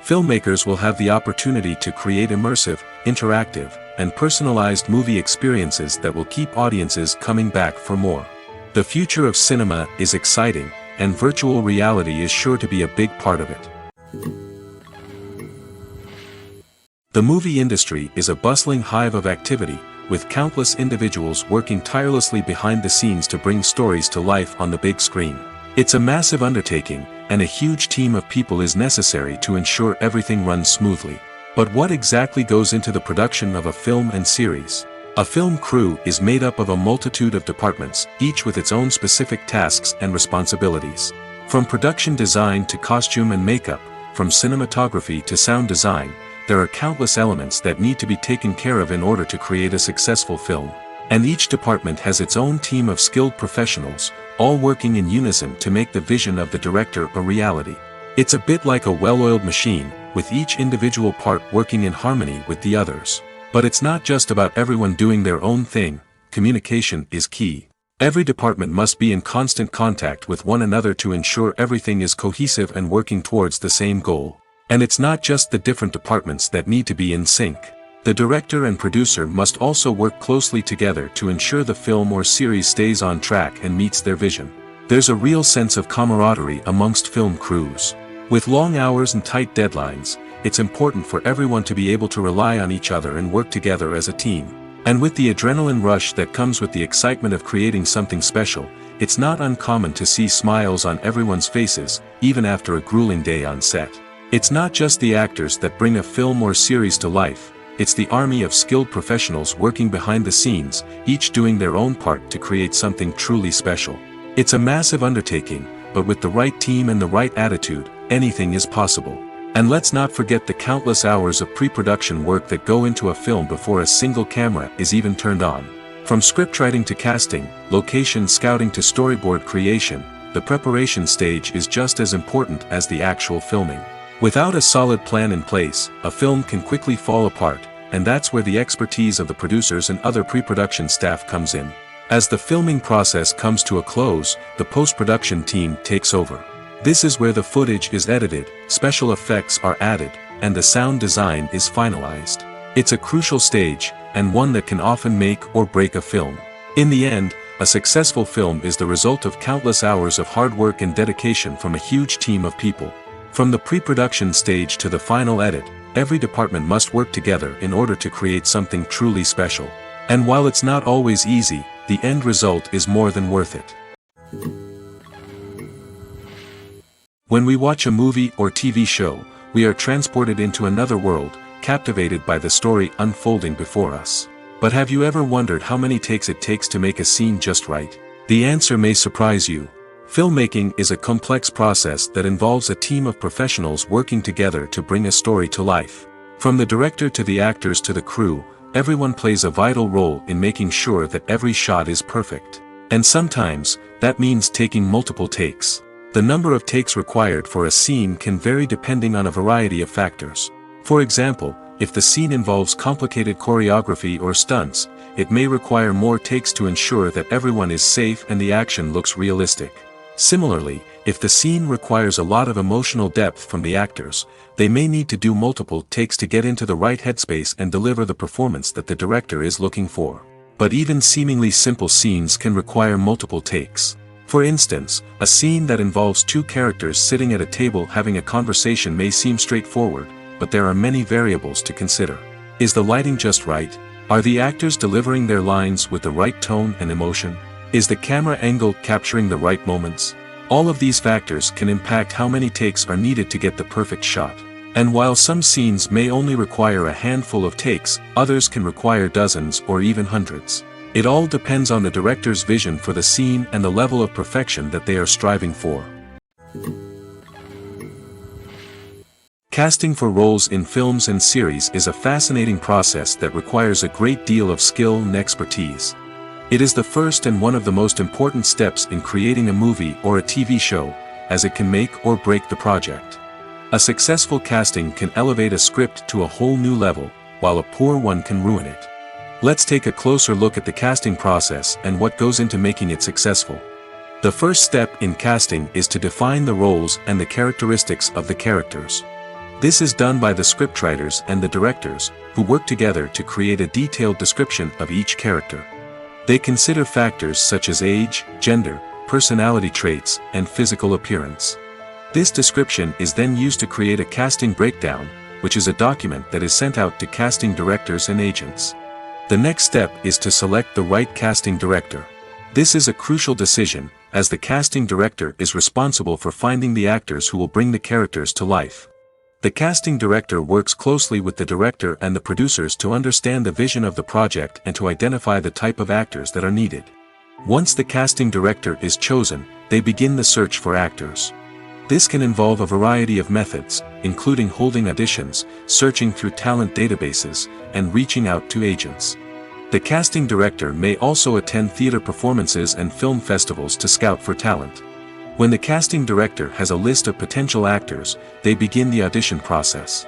Filmmakers will have the opportunity to create immersive, interactive, and personalized movie experiences that will keep audiences coming back for more. The future of cinema is exciting, and virtual reality is sure to be a big part of it. The movie industry is a bustling hive of activity, with countless individuals working tirelessly behind the scenes to bring stories to life on the big screen. It's a massive undertaking, and a huge team of people is necessary to ensure everything runs smoothly. But what exactly goes into the production of a film and series? A film crew is made up of a multitude of departments, each with its own specific tasks and responsibilities. From production design to costume and makeup, from cinematography to sound design, there are countless elements that need to be taken care of in order to create a successful film. And each department has its own team of skilled professionals, all working in unison to make the vision of the director a reality. It's a bit like a well-oiled machine, with each individual part working in harmony with the others. But it's not just about everyone doing their own thing. Communication is key. Every department must be in constant contact with one another to ensure everything is cohesive and working towards the same goal. And it's not just the different departments that need to be in sync. The director and producer must also work closely together to ensure the film or series stays on track and meets their vision. There's a real sense of camaraderie amongst film crews. With long hours and tight deadlines, it's important for everyone to be able to rely on each other and work together as a team. And with the adrenaline rush that comes with the excitement of creating something special, it's not uncommon to see smiles on everyone's faces, even after a grueling day on set. It's not just the actors that bring a film or series to life, it's the army of skilled professionals working behind the scenes, each doing their own part to create something truly special. It's a massive undertaking, but with the right team and the right attitude, anything is possible. And let's not forget the countless hours of pre-production work that go into a film before a single camera is even turned on. From scriptwriting to casting, location scouting to storyboard creation, the preparation stage is just as important as the actual filming. Without a solid plan in place, a film can quickly fall apart, and that's where the expertise of the producers and other pre-production staff comes in. As the filming process comes to a close, the post-production team takes over. This is where the footage is edited, special effects are added, and the sound design is finalized. It's a crucial stage, and one that can often make or break a film. In the end, a successful film is the result of countless hours of hard work and dedication from a huge team of people. From the pre-production stage to the final edit, every department must work together in order to create something truly special. And while it's not always easy, the end result is more than worth it. When we watch a movie or TV show, we are transported into another world, captivated by the story unfolding before us. But have you ever wondered how many takes it takes to make a scene just right? The answer may surprise you. Filmmaking is a complex process that involves a team of professionals working together to bring a story to life. From the director to the actors to the crew, everyone plays a vital role in making sure that every shot is perfect. And sometimes, that means taking multiple takes. The number of takes required for a scene can vary depending on a variety of factors. For example, if the scene involves complicated choreography or stunts, it may require more takes to ensure that everyone is safe and the action looks realistic. Similarly, if the scene requires a lot of emotional depth from the actors, they may need to do multiple takes to get into the right headspace and deliver the performance that the director is looking for. But even seemingly simple scenes can require multiple takes. For instance, a scene that involves two characters sitting at a table having a conversation may seem straightforward, but there are many variables to consider. Is the lighting just right? Are the actors delivering their lines with the right tone and emotion? Is the camera angle capturing the right moments? All of these factors can impact how many takes are needed to get the perfect shot. And while some scenes may only require a handful of takes, others can require dozens or even hundreds. It all depends on the director's vision for the scene and the level of perfection that they are striving for. Casting for roles in films and series is a fascinating process that requires a great deal of skill and expertise. It is the first and one of the most important steps in creating a movie or a TV show, as it can make or break the project. A successful casting can elevate a script to a whole new level, while a poor one can ruin it. Let's take a closer look at the casting process and what goes into making it successful. The first step in casting is to define the roles and the characteristics of the characters. This is done by the scriptwriters and the directors, who work together to create a detailed description of each character. They consider factors such as age, gender, personality traits, and physical appearance. This description is then used to create a casting breakdown, which is a document that is sent out to casting directors and agents. The next step is to select the right casting director. This is a crucial decision, as the casting director is responsible for finding the actors who will bring the characters to life. The casting director works closely with the director and the producers to understand the vision of the project and to identify the type of actors that are needed. Once the casting director is chosen, they begin the search for actors. This can involve a variety of methods, including holding auditions, searching through talent databases, and reaching out to agents. The casting director may also attend theater performances and film festivals to scout for talent. When the casting director has a list of potential actors, they begin the audition process.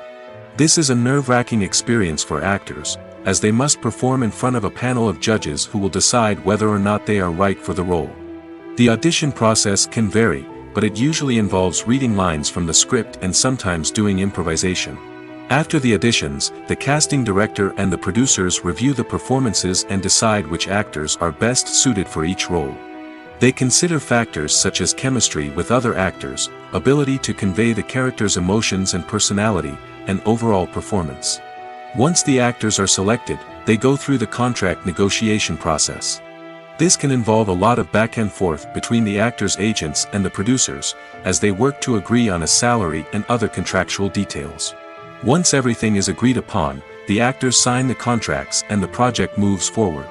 This is a nerve-wracking experience for actors, as they must perform in front of a panel of judges who will decide whether or not they are right for the role. The audition process can vary, but it usually involves reading lines from the script and sometimes doing improvisation. After the auditions, the casting director and the producers review the performances and decide which actors are best suited for each role. They consider factors such as chemistry with other actors, ability to convey the character's emotions and personality, and overall performance. Once the actors are selected, they go through the contract negotiation process. This can involve a lot of back and forth between the actors' agents and the producers, as they work to agree on a salary and other contractual details. Once everything is agreed upon, the actors sign the contracts and the project moves forward.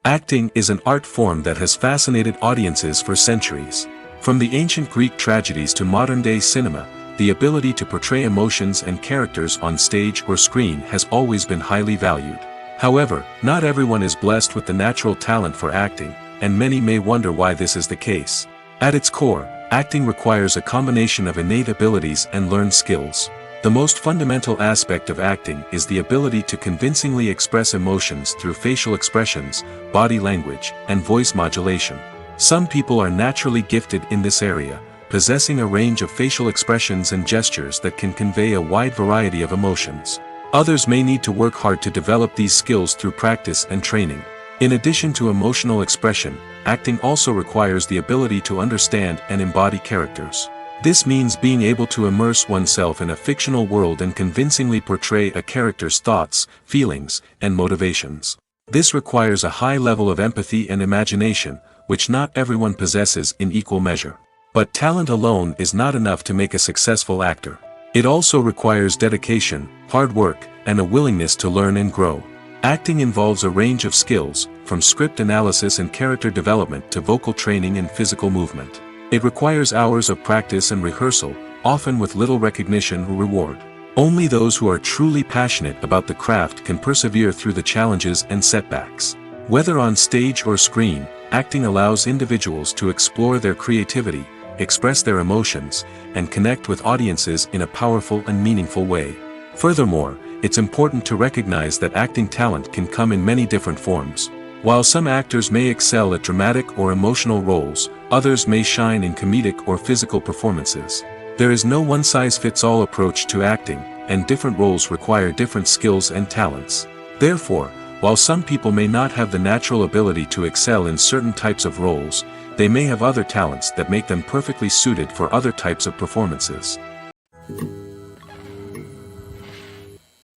Acting is an art form that has fascinated audiences for centuries. From the ancient Greek tragedies to modern-day cinema, the ability to portray emotions and characters on stage or screen has always been highly valued. However, not everyone is blessed with the natural talent for acting, and many may wonder why this is the case. At its core, acting requires a combination of innate abilities and learned skills. The most fundamental aspect of acting is the ability to convincingly express emotions through facial expressions, body language, and voice modulation. Some people are naturally gifted in this area, possessing a range of facial expressions and gestures that can convey a wide variety of emotions. Others may need to work hard to develop these skills through practice and training. In addition to emotional expression, acting also requires the ability to understand and embody characters. This means being able to immerse oneself in a fictional world and convincingly portray a character's thoughts, feelings, and motivations. This requires a high level of empathy and imagination, which not everyone possesses in equal measure. But talent alone is not enough to make a successful actor. It also requires dedication, hard work, and a willingness to learn and grow. Acting involves a range of skills, from script analysis and character development to vocal training and physical movement. It requires hours of practice and rehearsal, often with little recognition or reward. Only those who are truly passionate about the craft can persevere through the challenges and setbacks. Whether on stage or screen, acting allows individuals to explore their creativity, express their emotions, and connect with audiences in a powerful and meaningful way. Furthermore, it's important to recognize that acting talent can come in many different forms. While some actors may excel at dramatic or emotional roles, others may shine in comedic or physical performances. There is no one-size-fits-all approach to acting, and different roles require different skills and talents. Therefore, while some people may not have the natural ability to excel in certain types of roles, they may have other talents that make them perfectly suited for other types of performances.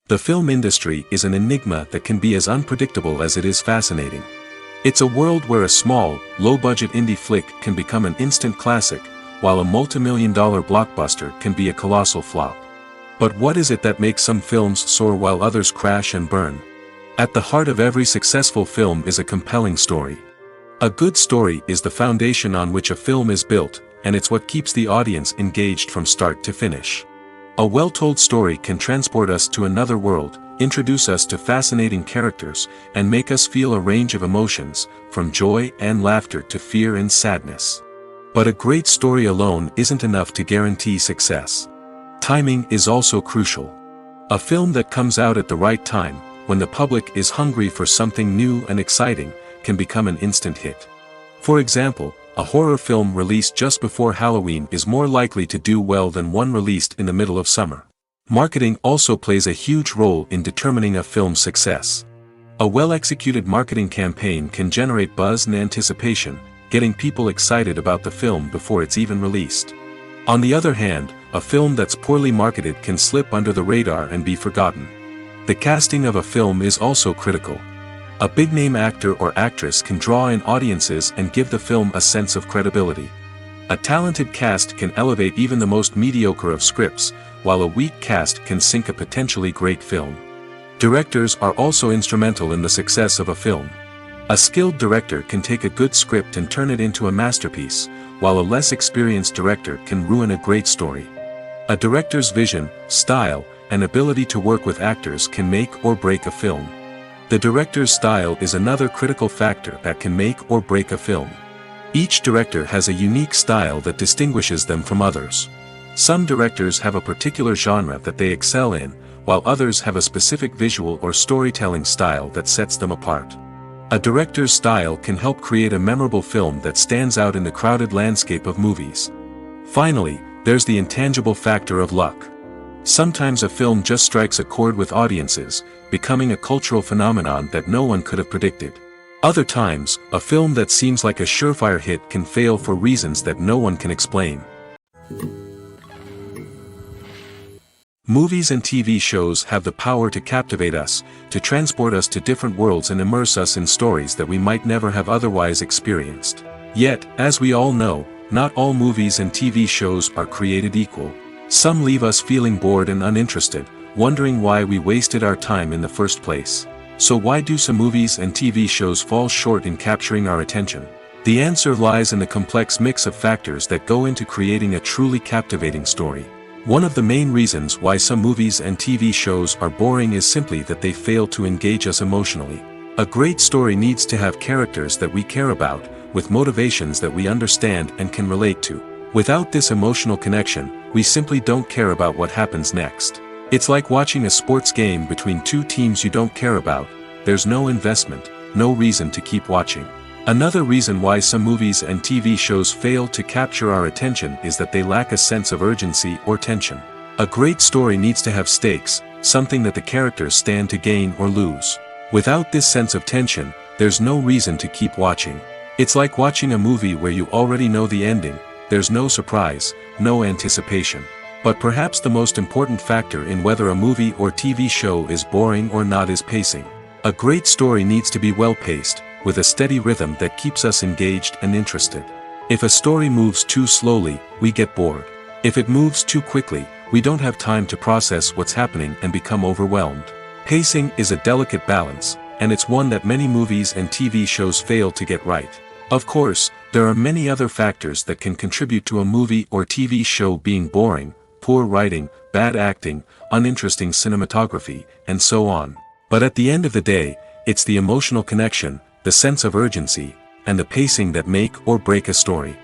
The film industry is an enigma that can be as unpredictable as it is fascinating. It's a world where a small, low-budget indie flick can become an instant classic, while a multi-million-dollar blockbuster can be a colossal flop. But what is it that makes some films soar while others crash and burn? At the heart of every successful film is a compelling story. A good story is the foundation on which a film is built, and it's what keeps the audience engaged from start to finish. A well-told story can transport us to another world, introduce us to fascinating characters, and make us feel a range of emotions, from joy and laughter to fear and sadness. But a great story alone isn't enough to guarantee success. Timing is also crucial. A film that comes out at the right time, when the public is hungry for something new and exciting, can become an instant hit. For example, a horror film released just before Halloween is more likely to do well than one released in the middle of summer. Marketing also plays a huge role in determining a film's success. A well-executed marketing campaign can generate buzz and anticipation, getting people excited about the film before it's even released. On the other hand, a film that's poorly marketed can slip under the radar and be forgotten. The casting of a film is also critical. A big-name actor or actress can draw in audiences and give the film a sense of credibility. A talented cast can elevate even the most mediocre of scripts, while a weak cast can sink a potentially great film. Directors are also instrumental in the success of a film. A skilled director can take a good script and turn it into a masterpiece, while a less experienced director can ruin a great story. A director's vision, style, and ability to work with actors can make or break a film. The director's style is another critical factor that can make or break a film. Each director has a unique style that distinguishes them from others. Some directors have a particular genre that they excel in, while others have a specific visual or storytelling style that sets them apart. A director's style can help create a memorable film that stands out in the crowded landscape of movies. Finally, there's the intangible factor of luck. Sometimes a film just strikes a chord with audiences, becoming a cultural phenomenon that no one could have predicted. Other times, a film that seems like a surefire hit can fail for reasons that no one can explain. Movies and TV shows have the power to captivate us, to transport us to different worlds and immerse us in stories that we might never have otherwise experienced. Yet, as we all know, not all movies and TV shows are created equal. Some leave us feeling bored and uninterested, wondering why we wasted our time in the first place. So why do some movies and TV shows fall short in capturing our attention? The answer lies in the complex mix of factors that go into creating a truly captivating story. One of the main reasons why some movies and TV shows are boring is simply that they fail to engage us emotionally. A great story needs to have characters that we care about, with motivations that we understand and can relate to. Without this emotional connection, we simply don't care about what happens next. It's like watching a sports game between two teams you don't care about. There's no investment, no reason to keep watching. Another reason why some movies and TV shows fail to capture our attention is that they lack a sense of urgency or tension. A great story needs to have stakes, something that the characters stand to gain or lose. Without this sense of tension, there's no reason to keep watching. It's like watching a movie where you already know the ending. There's no surprise, no anticipation. But perhaps the most important factor in whether a movie or TV show is boring or not is pacing. A great story needs to be well-paced, with a steady rhythm that keeps us engaged and interested. If a story moves too slowly, we get bored. If it moves too quickly, we don't have time to process what's happening and become overwhelmed. Pacing is a delicate balance, and it's one that many movies and TV shows fail to get right. Of course, there are many other factors that can contribute to a movie or TV show being boring: poor writing, bad acting, uninteresting cinematography, and so on. But at the end of the day, it's the emotional connection, the sense of urgency, and the pacing that make or break a story.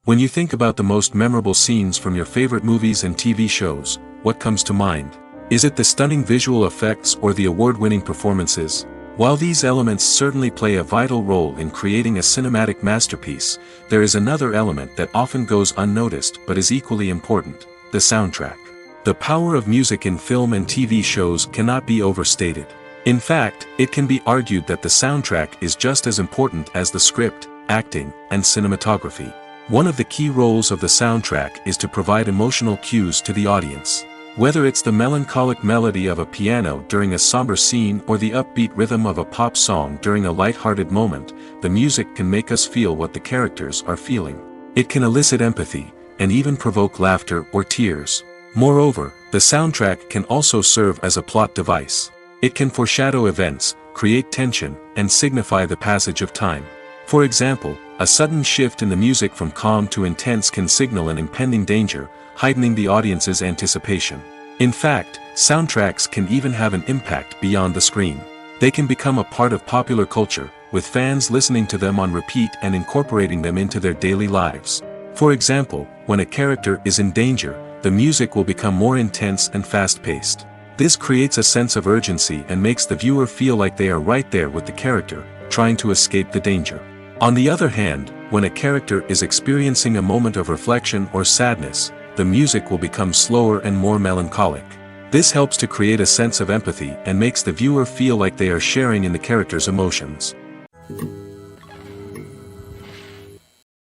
When you think about the most memorable scenes from your favorite movies and TV shows, what comes to mind? Is it the stunning visual effects or the award-winning performances? While these elements certainly play a vital role in creating a cinematic masterpiece, there is another element that often goes unnoticed but is equally important: the soundtrack. The power of music in film and TV shows cannot be overstated. In fact, it can be argued that the soundtrack is just as important as the script, acting, and cinematography. One of the key roles of the soundtrack is to provide emotional cues to the audience. Whether it's the melancholic melody of a piano during a somber scene or the upbeat rhythm of a pop song during a light-hearted moment, the music can make us feel what the characters are feeling. It can elicit empathy, and even provoke laughter or tears. Moreover, the soundtrack can also serve as a plot device. It can foreshadow events, create tension, and signify the passage of time. For example, a sudden shift in the music from calm to intense can signal an impending danger, heightening the audience's anticipation. In fact, soundtracks can even have an impact beyond the screen. They can become a part of popular culture, with fans listening to them on repeat and incorporating them into their daily lives. For example, when a character is in danger, the music will become more intense and fast-paced. This creates a sense of urgency and makes the viewer feel like they are right there with the character, trying to escape the danger. On the other hand, when a character is experiencing a moment of reflection or sadness, the music will become slower and more melancholic. This helps to create a sense of empathy and makes the viewer feel like they are sharing in the character's emotions.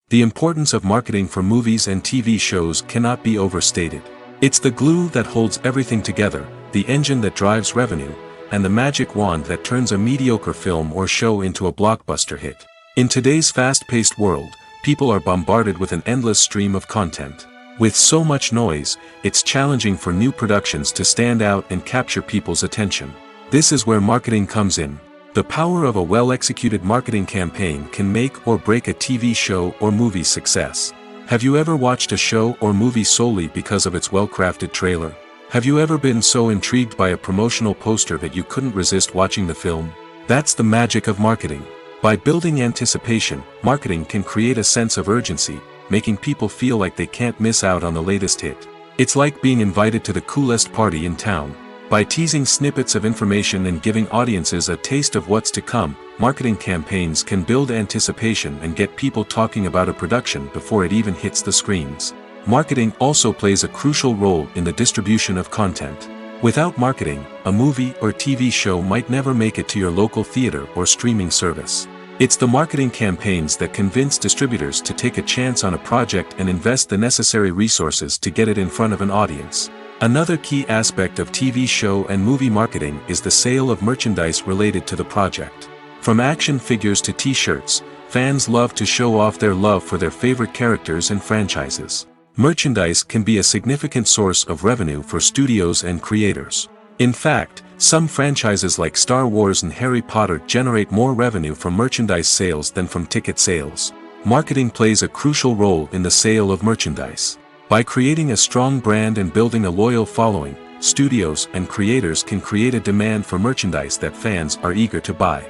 The importance of marketing for movies and TV shows cannot be overstated. It's the glue that holds everything together, the engine that drives revenue, and the magic wand that turns a mediocre film or show into a blockbuster hit. In today's fast-paced world, people are bombarded with an endless stream of content. With so much noise, it's challenging for new productions to stand out and capture people's attention. This is where marketing comes in. The power of a well-executed marketing campaign can make or break a TV show or movie's success. Have you ever watched a show or movie solely because of its well-crafted trailer? Have you ever been so intrigued by a promotional poster that you couldn't resist watching the film? That's the magic of marketing. By building anticipation, marketing can create a sense of urgency, making people feel like they can't miss out on the latest hit. It's like being invited to the coolest party in town. By teasing snippets of information and giving audiences a taste of what's to come, marketing campaigns can build anticipation and get people talking about a production before it even hits the screens. Marketing also plays a crucial role in the distribution of content. Without marketing, a movie or TV show might never make it to your local theater or streaming service. It's the marketing campaigns that convince distributors to take a chance on a project and invest the necessary resources to get it in front of an audience. Another key aspect of TV show and movie marketing is the sale of merchandise related to the project. From action figures to t-shirts, fans love to show off their love for their favorite characters and franchises. Merchandise can be a significant source of revenue for studios and creators. In fact, some franchises like Star Wars and Harry Potter generate more revenue from merchandise sales than from ticket sales. Marketing plays a crucial role in the sale of merchandise. By creating a strong brand and building a loyal following, studios and creators can create a demand for merchandise that fans are eager to buy.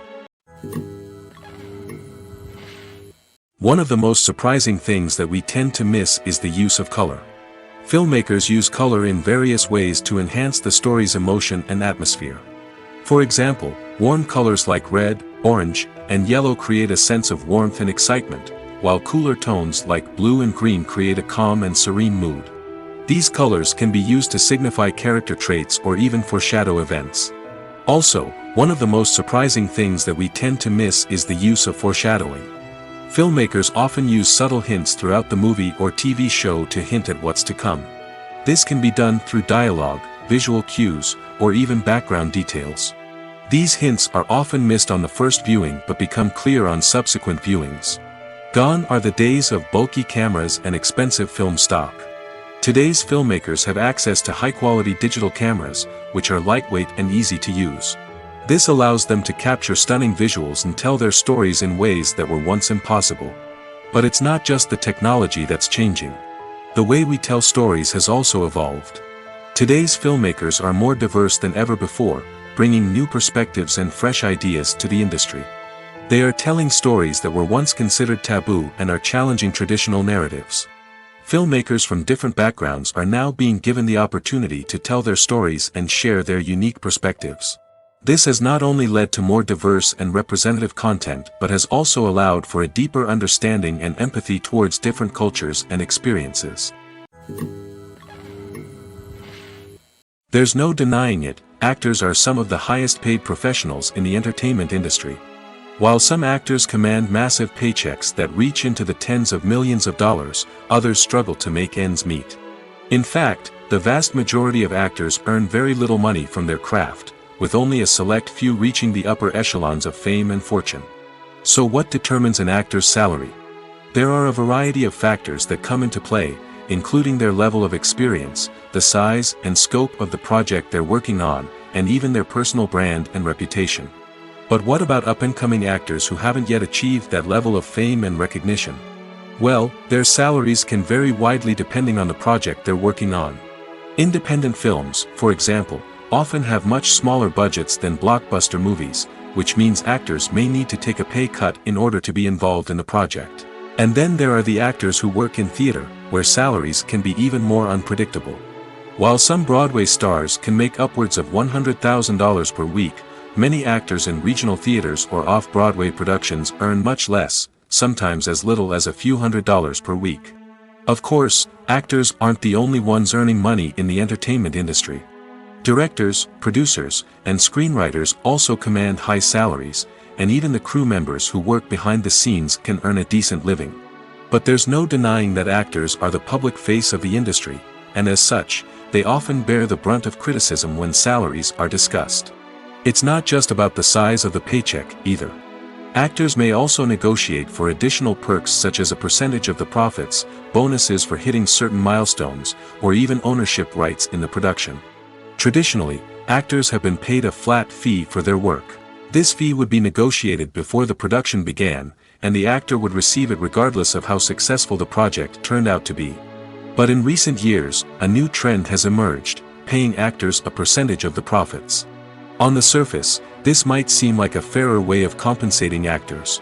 One of the most surprising things that we tend to miss is the use of color. Filmmakers use color in various ways to enhance the story's emotion and atmosphere. For example, warm colors like red, orange, and yellow create a sense of warmth and excitement, while cooler tones like blue and green create a calm and serene mood. These colors can be used to signify character traits or even foreshadow events. Also, one of the most surprising things that we tend to miss is the use of foreshadowing. Filmmakers often use subtle hints throughout the movie or TV show to hint at what's to come. This can be done through dialogue, visual cues, or even background details. These hints are often missed on the first viewing but become clear on subsequent viewings. Gone are the days of bulky cameras and expensive film stock. Today's filmmakers have access to high-quality digital cameras, which are lightweight and easy to use. This allows them to capture stunning visuals and tell their stories in ways that were once impossible. But it's not just the technology that's changing. The way we tell stories has also evolved. Today's filmmakers are more diverse than ever before, bringing new perspectives and fresh ideas to the industry. They are telling stories that were once considered taboo and are challenging traditional narratives. Filmmakers from different backgrounds are now being given the opportunity to tell their stories and share their unique perspectives. This has not only led to more diverse and representative content but has also allowed for a deeper understanding and empathy towards different cultures and experiences. There's no denying it, actors are some of the highest paid professionals in the entertainment industry. While some actors command massive paychecks that reach into the tens of millions of dollars, others struggle to make ends meet. In fact, the vast majority of actors earn very little money from their craft, with only a select few reaching the upper echelons of fame and fortune. So what determines an actor's salary? There are a variety of factors that come into play, including their level of experience, the size and scope of the project they're working on, and even their personal brand and reputation. But what about up-and-coming actors who haven't yet achieved that level of fame and recognition? Well, their salaries can vary widely depending on the project they're working on. Independent films, for example, often have much smaller budgets than blockbuster movies, which means actors may need to take a pay cut in order to be involved in the project. And then there are the actors who work in theater, where salaries can be even more unpredictable. While some Broadway stars can make upwards of $100,000 per week, many actors in regional theaters or off-Broadway productions earn much less, sometimes as little as a few $100s per week. Of course, actors aren't the only ones earning money in the entertainment industry. Directors, producers, and screenwriters also command high salaries, and even the crew members who work behind the scenes can earn a decent living. But there's no denying that actors are the public face of the industry, and as such, they often bear the brunt of criticism when salaries are discussed. It's not just about the size of the paycheck, either. Actors may also negotiate for additional perks such as a percentage of the profits, bonuses for hitting certain milestones, or even ownership rights in the production. Traditionally, actors have been paid a flat fee for their work. This fee would be negotiated before the production began, and the actor would receive it regardless of how successful the project turned out to be. But in recent years, a new trend has emerged, paying actors a percentage of the profits. On the surface, this might seem like a fairer way of compensating actors.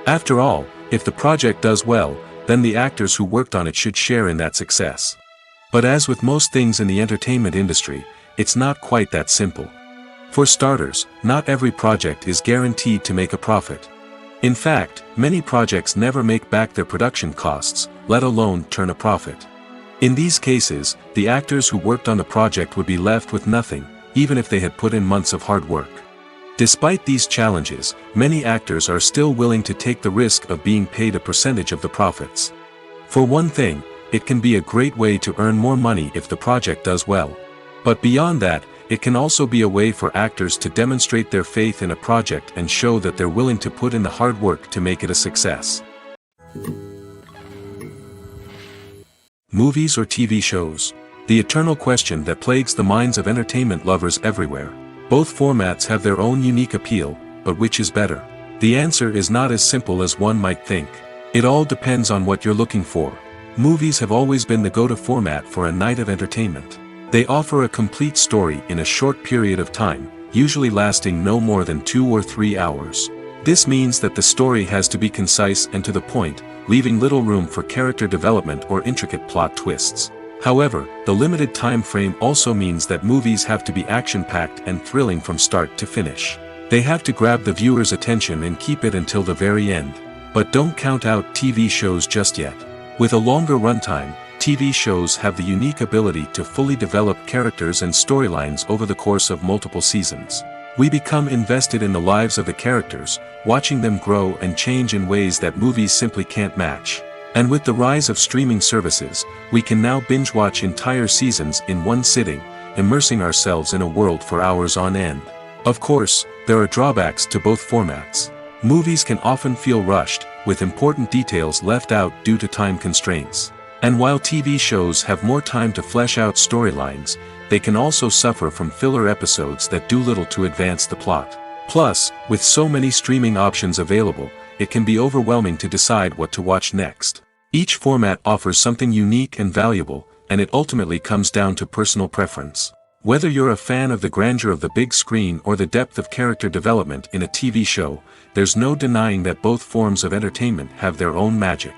After all, if the project does well, then the actors who worked on it should share in that success. But as with most things in the entertainment industry, it's not quite that simple. For starters, not every project is guaranteed to make a profit. In fact, many projects never make back their production costs, let alone turn a profit. In these cases, the actors who worked on the project would be left with nothing, even if they had put in months of hard work. Despite these challenges, many actors are still willing to take the risk of being paid a percentage of the profits. For one thing, it can be a great way to earn more money if the project does well. But beyond that, it can also be a way for actors to demonstrate their faith in a project and show that they're willing to put in the hard work to make it a success. Movies or TV shows? The eternal question that plagues the minds of entertainment lovers everywhere. Both formats have their own unique appeal, but which is better? The answer is not as simple as one might think. It all depends on what you're looking for. Movies have always been the go-to format for a night of entertainment. They offer a complete story in a short period of time, usually lasting no more than 2 or 3 hours. This means that the story has to be concise and to the point, leaving little room for character development or intricate plot twists. However, the limited time frame also means that movies have to be action-packed and thrilling from start to finish. They have to grab the viewer's attention and keep it until the very end. But don't count out TV shows just yet. With a longer runtime, TV shows have the unique ability to fully develop characters and storylines over the course of multiple seasons. We become invested in the lives of the characters, watching them grow and change in ways that movies simply can't match. And with the rise of streaming services, we can now binge-watch entire seasons in one sitting, immersing ourselves in a world for hours on end. Of course, there are drawbacks to both formats. Movies can often feel rushed, with important details left out due to time constraints. And while TV shows have more time to flesh out storylines, they can also suffer from filler episodes that do little to advance the plot. Plus, with so many streaming options available, it can be overwhelming to decide what to watch next. Each format offers something unique and valuable, and it ultimately comes down to personal preference. Whether you're a fan of the grandeur of the big screen or the depth of character development in a TV show, there's no denying that both forms of entertainment have their own magic.